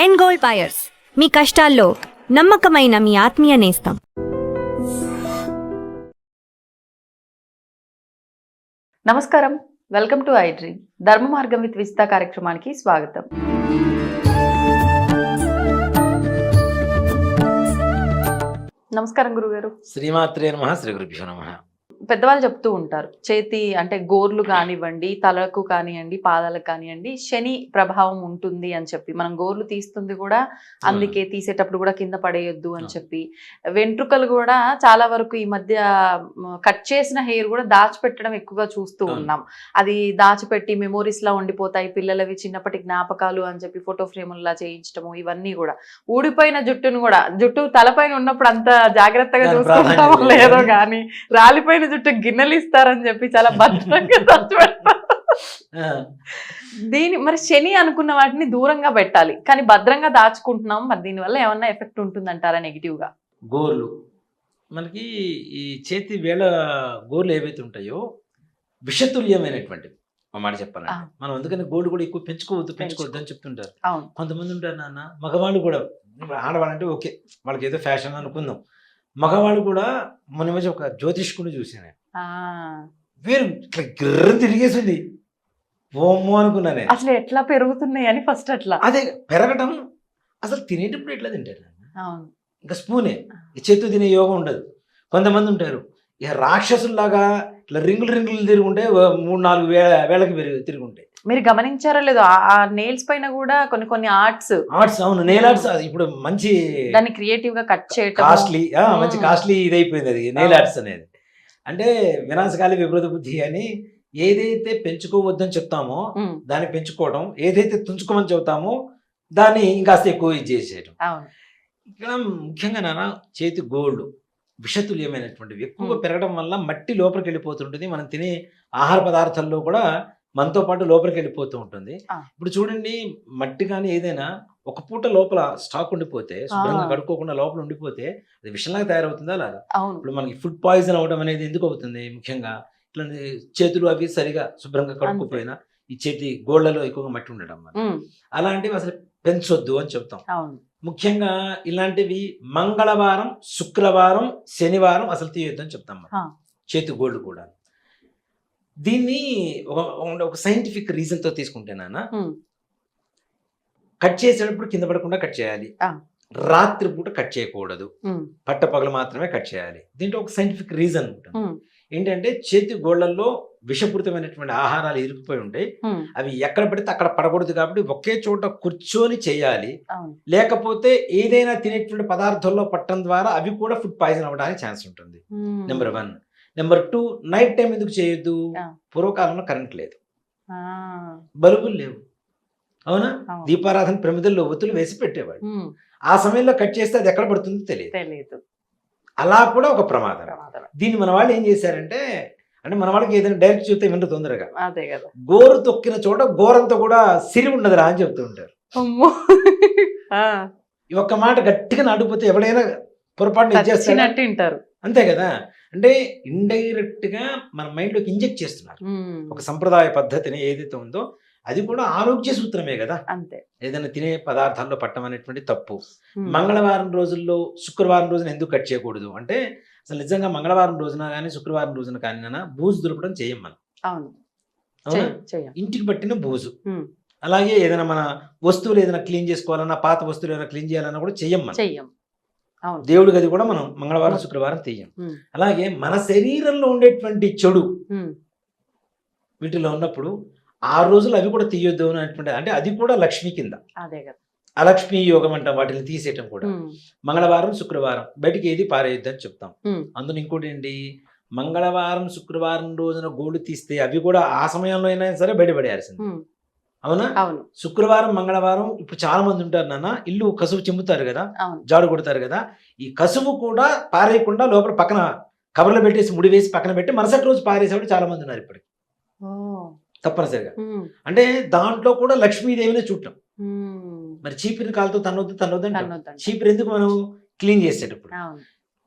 End gold buyers, మీ కష్టాల్లో నమ్మకమైన మీ ఆత్మీయ నేస్తం. నమస్కారం, వెల్కమ్ టు ఐ డ్రీమ్. ధర్మ మార్గం విత్ విజిత కార్యక్రమానికి స్వాగతం. నమస్కారం గురుగారు. శ్రీమాత్రే నమః. శ్రీ గురుభ్యో నమః. పెద్దవాళ్ళు చెప్తూ ఉంటారు, చేతి అంటే గోర్లు కానివ్వండి, తలకు కానివ్వండి, పాదాలకు కానివ్వండి, శని ప్రభావం ఉంటుంది అని చెప్పి. మనం గోర్లు తీస్తుంది కూడా అందుకే, తీసేటప్పుడు కూడా కింద పడేయొద్దు అని చెప్పి. వెంట్రుకలు కూడా చాలా వరకు ఈ మధ్య కట్ చేసిన హెయిర్ కూడా దాచిపెట్టడం ఎక్కువగా చూస్తూ ఉన్నాం. అది దాచిపెట్టి మెమోరీస్ లా ఉండిపోతాయి, పిల్లలవి చిన్నప్పటి జ్ఞాపకాలు అని చెప్పి ఫోటో ఫ్రేముల్లా చేయించడము. ఇవన్నీ కూడా ఊడిపోయిన జుట్టును కూడా, జుట్టు తలపైన ఉన్నప్పుడు అంత జాగ్రత్తగా చూసుకుంటామో లేదో కానీ రాలిపోయిన జుట్టు గిన్నెలు ఇస్తారని చెప్పి చాలా భద్రంగా దాచిపెడతారు. మరి శని అనుకున్న వాటిని దూరంగా పెట్టాలి, కానీ భద్రంగా దాచుకుంటున్నాం. మరి దీనివల్ల ఏమన్నా ఎఫెక్ట్ ఉంటుందంటారా నెగిటివ్ గా? గోర్లు మనకి ఈ చేతి వేళ గోర్లు ఏవైతే ఉంటాయో విషతుల్యమైనటువంటివి. ఒక మాట చెప్పాలంటే మనం అందుకని గోల్డ్ కూడా ఎక్కువ పెంచుకోవద్దు అని చెప్తుంటారు. కొంతమంది ఉంటారు నాన్న, మగవాళ్ళు కూడా, ఆడవాళ్ళంటే ఓకే వాళ్ళకి ఏదో ఫ్యాషన్ అనుకుందాం, మగవాళ్ళు కూడా మన మధ్య ఒక జ్యోతిష్కుని చూసాను, వేరు ఇట్లా గిర్ర తిరిగేసింది. ఓమో అనుకున్నానే, అసలు ఎట్లా పెరుగుతున్నాయి అని. ఫస్ట్ అట్లా అదే పెరగటం. అసలు తినేటప్పుడు ఎట్లా తింటారు ఇంకా స్పూనే, చేతు తినే యోగం ఉండదు. కొంతమంది ఉంటారు ఇక రాక్షసుల్లాగా ఇట్లా రింగులు తిరుగుంటే 3-4 వేళకి తిరుగుంటాయి. మీరు గమనించారో లేదో, ఆ నెయిల్స్ పైన కూడా కొన్ని ఆర్ట్స్. అవును, నెయిల్ ఆర్ట్స్ ఇప్పుడు మంచి, దాన్ని క్రియేటివ్ గా కట్ చేయటం, కాస్ట్లీ, మంచి కాస్ట్లీ ఇదైపోయింది అది నెయిల్ ఆర్ట్స్ అనేది. అంటే వినాశకాలి విపరీత బుద్ధి అని. ఏదైతే పెంచుకోవద్దని చెప్తామో దాన్ని పెంచుకోవడం, ఏదైతే తుంచుకోమని చెబుతామో దాన్ని ఇంకాస్త ఎక్కువ ఇది చేసేయడం. ఇక్కడ ముఖ్యంగా నాన్న చేతి గోల్డ్ విషతుల్యమైనటువంటివి ఎక్కువ పెరగడం వల్ల మట్టి లోపలికి వెళ్ళిపోతుంటుంది. మనం తినే ఆహార పదార్థాల్లో కూడా మనతో పాటు లోపలికి వెళ్ళిపోతూ ఉంటుంది. ఇప్పుడు చూడండి, మట్టి కానీ ఏదైనా ఒక పూట లోపల స్టాక్ ఉండిపోతే, శుభ్రంగా కడుక్కోకుండా లోపల ఉండిపోతే అది విషంలాగా తయారవుతుందా అలాగా? ఇప్పుడు మనకి ఫుడ్ పాయిజన్ అవడం అనేది ఎందుకు అవుతుంది? ముఖ్యంగా ఇట్లా చేతులు అవి సరిగా శుభ్రంగా కడుక్కోపోయినా ఈ చేతి గోళ్లలో ఎక్కువగా మట్టి ఉండడం వల్ల అలాంటివి అసలు పెంచొద్దు అని చెప్తాం. ముఖ్యంగా ఇలాంటివి మంగళవారం, శుక్రవారం, శనివారం అసలు తీయొద్దు అని చెప్తాం మనం. చేతి గోల్డ్ కూడా దీన్ని ఒక సైంటిఫిక్ రీజన్ తో తీసుకుంటే నాన్న, కట్ చేసేటప్పుడు కింద పడకుండా కట్ చేయాలి, రాత్రి పూట కట్ చేయకూడదు, పట్టపగలు మాత్రమే కట్ చేయాలి. దీంట్లో ఒక సైంటిఫిక్ రీజన్ ఉంటుంది. ఏంటంటే చేతి గోళ్లలో విషపూరితమైనటువంటి ఆహారాలు ఇరుక్కుపోయి ఉంటాయి. అవి ఎక్కడ పడితే అక్కడ పడకూడదు కాబట్టి ఒకే చోట కూర్చొని చేయాలి. లేకపోతే ఏదైనా తినేటువంటి పదార్థాల్లో పట్టడం ద్వారా అవి కూడా ఫుడ్ పాయిజన్ అవ్వడానికి ఛాన్స్ ఉంటుంది. నెంబర్ 1. నెంబర్ 2, నైట్ టైం ఎందుకు చేయొద్దు? పూర్వకాలంలో కరెంట్ లేదు, బల్బులు లేవు, అవునా? దీపారాధన ప్రమిదల్లో ఒత్తులు వేసి పెట్టేవాడు. ఆ సమయంలో కట్ చేస్తే అది ఎక్కడ పడుతుందో తెలియదు. అలా కూడా ఒక ప్రమాదం. దీన్ని మన వాళ్ళు ఏం చేశారంటే, అంటే మన వాళ్ళకి ఏదైనా డైరెక్ట్ చూస్తే వింటూ తొందరగా, గోరు తొక్కిన చోట గోరంతో కూడా సిరి ఉండదురా అని చెప్తూ ఉంటారు. ఈ ఒక్క మాట గట్టిగా నాటుకుపోతే ఎవడైనా పొరపాటు చేస్తారు, అంతే కదా. అంటే ఇండైరెక్ట్ గా మన మైండ్ లోకి ఇంజెక్ట్ చేస్తున్నారు ఒక సంప్రదాయ పద్ధతిని ఏదైతే ఉందో. అది కూడా ఆరోగ్య సూత్రమే కదా. అంతే, ఏదైనా తినే పదార్థాల్లో పట్టడం అనేటువంటి తప్పు. మంగళవారం రోజుల్లో, శుక్రవారం రోజున ఎందుకు కట్ చేయకూడదు అంటే, అసలు నిజంగా మంగళవారం రోజున కానీ శుక్రవారం రోజున కానీ బూజు దులపడం చేయం మనం. ఇంటికి పట్టిన బూజు. అలాగే ఏదైనా మన వస్తువులు ఏదైనా క్లీన్ చేసుకోవాలన్నా, పాత వస్తువులు ఏదైనా క్లీన్ చేయాలన్నా కూడా చెయ్యం మనం. దేవుడి గది కూడా మనం మంగళవారం, శుక్రవారం తీయం. అలాగే మన శరీరంలో ఉండేటువంటి చెడు వీటిలో ఉన్నప్పుడు ఆ రోజులు అవి కూడా తీయొద్దు అనేటువంటి, అంటే అది కూడా లక్ష్మి కింద. అలక్ష్మీ యోగం అంటాం వాటిని తీసేయటం కూడా. మంగళవారం, శుక్రవారం బయటికి ఏది పారేయొద్దు అని చెప్తాం. అందులో ఇంకోటి ఏంటి, మంగళవారం, శుక్రవారం రోజున గోల్డ్ తీస్తే అవి కూడా ఆ సమయంలో అయినా సరే బయటపడేయాల్సింది, అవునా? శుక్రవారం, మంగళవారం ఇప్పుడు చాలా మంది ఉంటారు నాన్న, ఇల్లు కసువు చెమ్ముతారు కదా, జాడు కొడతారు కదా, ఈ కసువు కూడా పారేయకుండా లోపల పక్కన కవర్లో పెట్టేసి ముడి వేసి పక్కన పెట్టి మరుసటి రోజు పారేసేవాడు చాలా మంది ఉన్నారు ఇప్పటికి, తప్పనిసరిగా. అంటే దాంట్లో కూడా లక్ష్మీదేవినే చూడటం. మరి చీపిరి కాలుతో తన్నొద్దు అంటే చీపిరి ఎందుకు మనం క్లీన్ చేసేటప్పుడు,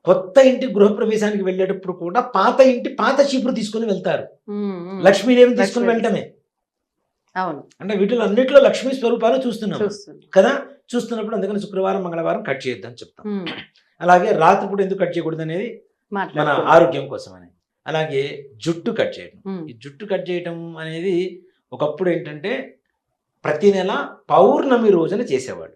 కొత్త ఇంటి గృహప్రవేశానికి వెళ్ళేటప్పుడు కూడా పాత ఇంటి పాత చీపురు తీసుకుని వెళ్తారు, లక్ష్మీదేవిని తీసుకుని వెళ్ళటమే. అంటే వీటిలో అన్నిట్లో లక్ష్మీ స్వరూపాలు చూస్తున్నాం కదా. చూస్తున్నప్పుడు అందుకని శుక్రవారం మంగళవారం కట్ చేయొద్దని చెప్తాం. ఉమ్. అలాగే రాత్రిపూట ఎందుకు కట్ చేయకూడదు అనేది మన మాట్లాడుకుందాం. ఆరోగ్యం కోసం అని. అలాగే జుట్టు కట్ చేయడం, ఉమ్. ఈ జుట్టు కట్ చేయడం అనేది ఒకప్పుడు ఏంటంటే ప్రతి నెల పౌర్ణమి రోజున చేసేవాడు.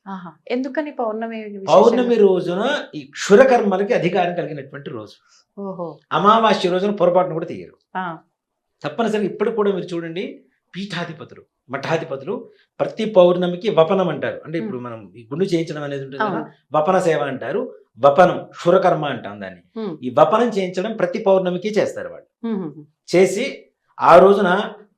ఆహా. ఎందుకని పౌర్ణమి విశేషంగా? పౌర్ణమి రోజున ఈ క్షురకర్మలకి అధికారం కలిగినటువంటి రోజు. ఓహో. అమావాస్య రోజున పొరపాటును కూడా తీయరు. ఆ. తప్పనిసరిగా ఇప్పటికి కూడా మీరు చూడండి, పీఠాధిపతులు మఠాధిపతులు ప్రతి పౌర్ణమికి వపనం అంటారు. అంటే ఇప్పుడు మనం ఈ గుండు చేయించడం అనేది ఉంటుంది కదా, అవును. వపన సేవ అంటారు. వపనం క్షురకర్మ అంటాం దాన్ని. ఉమ్. ఈ వపనం చేయించడం ప్రతి పౌర్ణమికి చేస్తారు వాళ్ళు. ఉమ్. చేసి ఆ రోజున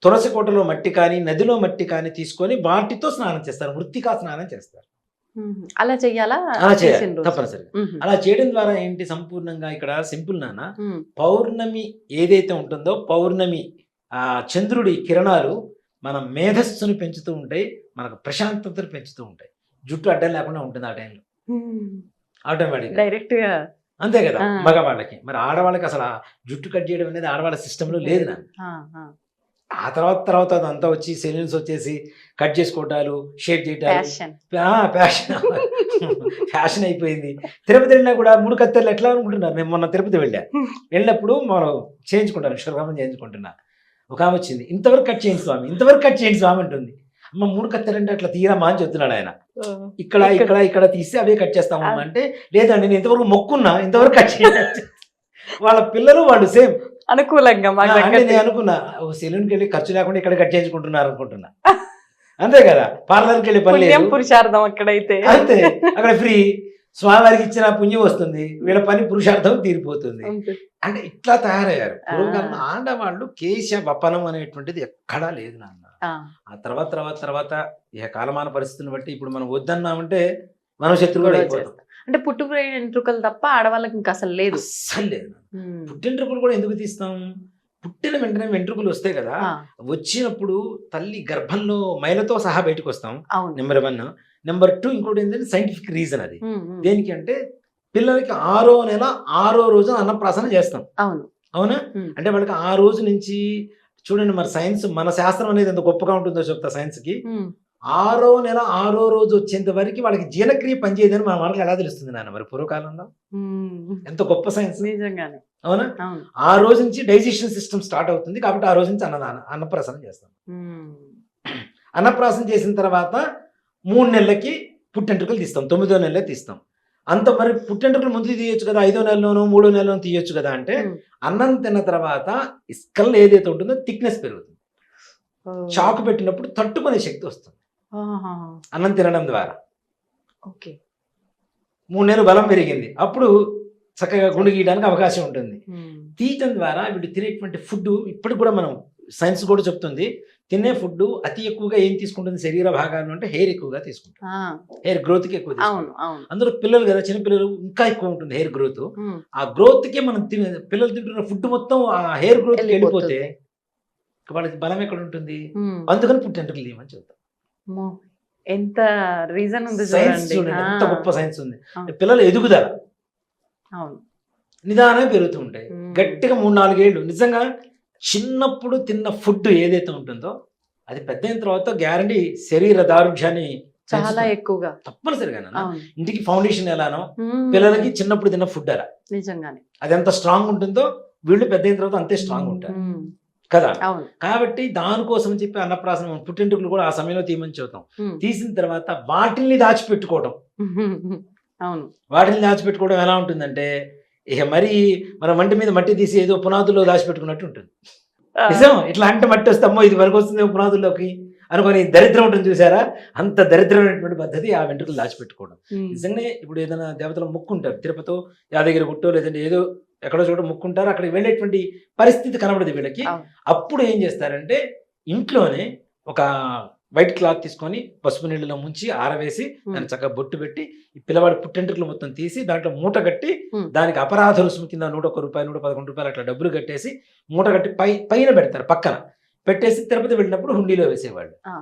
తులసి కోటలో మట్టి కానీ నదిలో మట్టి కానీ తీసుకొని వాటితో స్నానం చేస్తారు, మృత్తికా స్నానం చేస్తారు. ఉమ్. అలా చెయ్యాలా? అలా చేయాలి చేసిన రోజు. తప్పనిసరిగా. ఉమ్. అలా చేయడం ద్వారా ఏంటి, సంపూర్ణంగా ఇక్కడ సింపుల్ నాన్న, ఉమ్. పౌర్ణమి ఏదైతే ఉంటుందో పౌర్ణమి ఆ చంద్రుడి కిరణాలు మన మేధస్సును పెంచుతూ ఉంటాయి, మనకు ప్రశాంతతను పెంచుతూ ఉంటాయి. జుట్టు అడ్డం లేకుండా ఉంటుంది ఆ టైంలో ఉమ్. ఆటోమేటిక్. డైరెక్ట్ గా. అంతే కదా ఆ. మగవాళ్ళకి. మరి ఆడవాళ్ళకి అసలు ఆ జుట్టు కట్ చేయడం అనేది ఆడవాళ్ళ సిస్టంలో లేదు నాన్న. ఆ, ఆ. ఆ తర్వాత అదంతా వచ్చి సెలూన్స్ వచ్చేసి కట్ చేసుకోవటాలు, షేప్ చేయటాలు, Passion. ఫ్యాషన్ అయిపోయింది. తిరుపతి వెళ్ళినా కూడా 3 కత్తెరలు ఎట్లా అనుకుంటున్నారు. నేను మొన్న తిరుపతి వెళ్ళినప్పుడు మనం చేయించుకుంటాను, విశ్వకర్మం చేయించుకుంటున్నా. ఒక ఆమె వచ్చింది, ఇంతవరకు కట్ చేయండి స్వామి, ఇంతవరకు కట్ చేయండి స్వామి అంటుంది. అమ్మ 3 కత్తెరలు అంటే అట్లా తీయరమ్మా అని చెప్తున్నాడు ఆయన. ఇక్కడ ఇక్కడ ఇక్కడ తీసి అవే కట్ చేస్తామమ్మా అంటే, లేదండి నేను ఇంతవరకు మొక్కున్నా, ఇంతవరకు కట్ చేయండి. వాళ్ళ పిల్లలు వాళ్ళు సేమ్ అనుకూలంగా మాకు అంటే తగ్గట్టు. నేను అనుకున్నా, ఓ సెలూన్కి వెళ్ళి ఖర్చు లేకుండా ఇక్కడ కట్ చేయించుకుంటున్నారు అనుకుంటున్నా. అంతే కదా, పార్లర్కి వెళ్ళి పని పుణ్యం లేదు. పురుషార్థం అక్కడైతే. అంతే, అక్కడ ఫ్రీ, స్వామివారికి ఇచ్చిన పుణ్యం వస్తుంది, వీళ్ళ పని పురుషార్థం తీరిపోతుంది. అంతే. అంటే ఇట్లా తయారయ్యారు. ఆ. పూర్వకాలం ఆడవాళ్ళు కేశ వపనం అనేటువంటిది ఎక్కడా లేదు నాన్న. ఆ. ఆ తర్వాత ఇక కాలమాన పరిస్థితులను బట్టి ఇప్పుడు మనం వద్దన్నామంటే మనం శత్రువులు గొడవ అయిపోతాం. చేస్తాం. అంటే పుట్టుకుపోయిన వెంట్రుకలు తప్ప ఆడవాళ్ళకి ఇంకా అసలు లేదు. అస్సలు లేదు. ఉమ్. పుట్టింట్రుకలు కూడా ఎందుకు తీస్తాం, పుట్టిన వెంటనే వెంట్రుకలు వస్తాయి కదా, ఆ, వచ్చినప్పుడు తల్లి గర్భంలో మైలతో సహా బయటకు వస్తాం. అవును. నెంబర్ 1. నెంబర్ 2 ఇంకోటి ఏంటంటే సైంటిఫిక్ రీజన్ అది. ఉమ్, ఉమ్. దేనికి అంటే పిల్లలకి 6వ నెల 6వ రోజు అన్నప్రాసన చేస్తాం. అవును. అవునా? ఉమ్. అంటే వాళ్ళకి ఆ రోజు నుంచి చూడండి, మరి సైన్స్ మన శాస్త్రం అనేది ఎంత గొప్పగా ఉంటుందో చెప్తా. సైన్స్కి ఉమ్. 6వ నెల 6వ రోజు వచ్చేంత వరకు వాళ్ళకి జీర్ణక్రియ పనిచేయదని మన వాళ్ళకి ఎలా తెలుస్తుంది నాన్న మరి పూర్వకాలంలో? ఉమ్. ఎంత గొప్ప సైన్స్. నిజంగానే. అవునా? అవును. ఆ రోజు నుంచి డైజెషన్ సిస్టమ్ స్టార్ట్ అవుతుంది కాబట్టి ఆ రోజు నుంచి అన్నప్రాసన చేస్తాం. ఉమ్. అన్నప్రాసన చేసిన తర్వాత 3 నెలలకి పుట్టెంట్రుకలు తీస్తాం, 9వ నెలలో తీస్తాం. అంత మరి పుట్టెంట్రుకలు ముందు తీయొచ్చు కదా, 5వ నెలలోనూ 3వ నెలలోనూ తీయొచ్చు కదా అంటే, ఉమ్. అన్నం తిన్న తర్వాత స్కల్ ఏదైతే ఉంటుందో థిక్నెస్ పెరుగుతుంది. ఓ. చాకు పెట్టినప్పుడు తట్టుకునే శక్తి వస్తుంది ఆహా. అన్నం తినడం ద్వారా. ఓకే. 3 నెలలు బలం పెరిగింది, అప్పుడు చక్కగా గుండు గీయడానికి అవకాశం ఉంటుంది. ఉమ్. తీయటం ద్వారా వీళ్ళు తినేటువంటి ఫుడ్ ఇప్పటికి కూడా మనం సైన్స్ కూడా చెప్తుంది, తినే ఫుడ్ అతి ఎక్కువగా ఏం తీసుకుంటుంది శరీర భాగాలు అంటే హెయిర్ ఎక్కువగా తీసుకుంటుంది. ఆ, హెయిర్ గ్రోత్కి ఎక్కువ అవును తీసుకుంటుంది. అవును. అందరూ పిల్లలు కదా, చిన్న పిల్లలు ఇంకా ఎక్కువ ఉంటుంది హెయిర్ గ్రోత్. ఉమ్. ఆ గ్రోత్కి మనం పిల్లలు తింటున్న ఫుడ్ మొత్తం ఆ హెయిర్ గ్రోత్కి వెళ్ళిపోతే వాళ్ళకి బలం ఎక్కడ ఉంటుంది? ఉమ్. అందుకని పుట్టెంట్రుకలు తీయమని చెప్తాం. అమ్మో, ఎంత రీజన్ ఉంది సైన్స్ చూడండి. చూడండి ఎంత ఆ, గొప్ప సైన్స్ ఉంది. అవును. పిల్లల ఎదుగుదల అవును. నిదానంగా పెరుగుతూ ఉంటాయి. ఉమ్. గట్టిగా 3-4 ఏళ్ళు నిజంగా చిన్నప్పుడు తిన్న ఫుడ్ ఏదైతే ఉంటుందో అది పెద్ద అయిన తర్వాత గ్యారంటీ శరీర దారుఢ్యాన్ని చాలా పెంచుతుంది. ఎక్కువగా. తప్పనిసరిగా నాన్న. అవును. ఇంటికి ఫౌండేషన్ ఎలానో ఉమ్. పిల్లలకి చిన్నప్పుడు తిన్న ఫుడ్ అలా నిజంగానే. అది ఎంత స్ట్రాంగ్ ఉంటుందో వీళ్ళు పెద్ద అయిన తర్వాత అంతే స్ట్రాంగ్ ఉంటారు ఉమ్. కదా. అవును. కాబట్టి దానికోసం చెప్పి అన్నప్రాసన పుట్టింటికలు కూడా ఆ సమయంలో తీయమని చెబుతాం. ఉమ్. తీసిన తర్వాత వాటిల్ని దాచిపెట్టుకోవడం. అవును. వాటిని దాచిపెట్టుకోవడం ఎలా ఉంటుందంటే, ఇక మరి మన వంటి మీద మట్టి తీసి ఏదో పునాదుల్లో దాచిపెట్టుకున్నట్టు ఉంటుంది. ఆ. నిజం, ఇట్లా అంటే మట్టి వస్తే అమ్మో ఇది వరకు వస్తుంది పునాదుల్లోకి అనుకొని దరిద్రం ఉంటుంది చూసారా, అంత దరిద్రమైనటువంటి పద్ధతి ఆ వెంట్రుకలు దాచిపెట్టుకోవడం. ఉమ్. నిజంగానే ఇప్పుడు ఏదైనా దేవతలు ముక్కుంటారు, తిరుపతో యాదగిరి గుట్టో లేదంటే ఏదో ఎక్కడో చోట ముక్కుంటారు, అక్కడికి వెళ్ళేటువంటి పరిస్థితి కనబడదు వీళ్ళకి. అవును. అప్పుడు ఏం చేస్తారంటే ఇంట్లోనే ఒక వైట్ క్లాత్ తీసుకొని పసుపు నీళ్ళలో ముంచి ఆరవేసి దాన్ని చక్కగా బొట్టు పెట్టి ఈ పిల్లవాడి పుట్టెంట్రుకలు మొత్తం తీసి దాంట్లో మూట కట్టి ఉమ్. దానికి అపరాధ రుసుము కింద 101 రూపాయలు 111 రూపాయలు అట్లా డబ్బులు కట్టేసి మూట కట్టి పైన పెడతారు, పక్కన పెట్టేసి తిరుపతి వెళ్ళినప్పుడు హుండీలో వేసేవాళ్ళు. ఆ.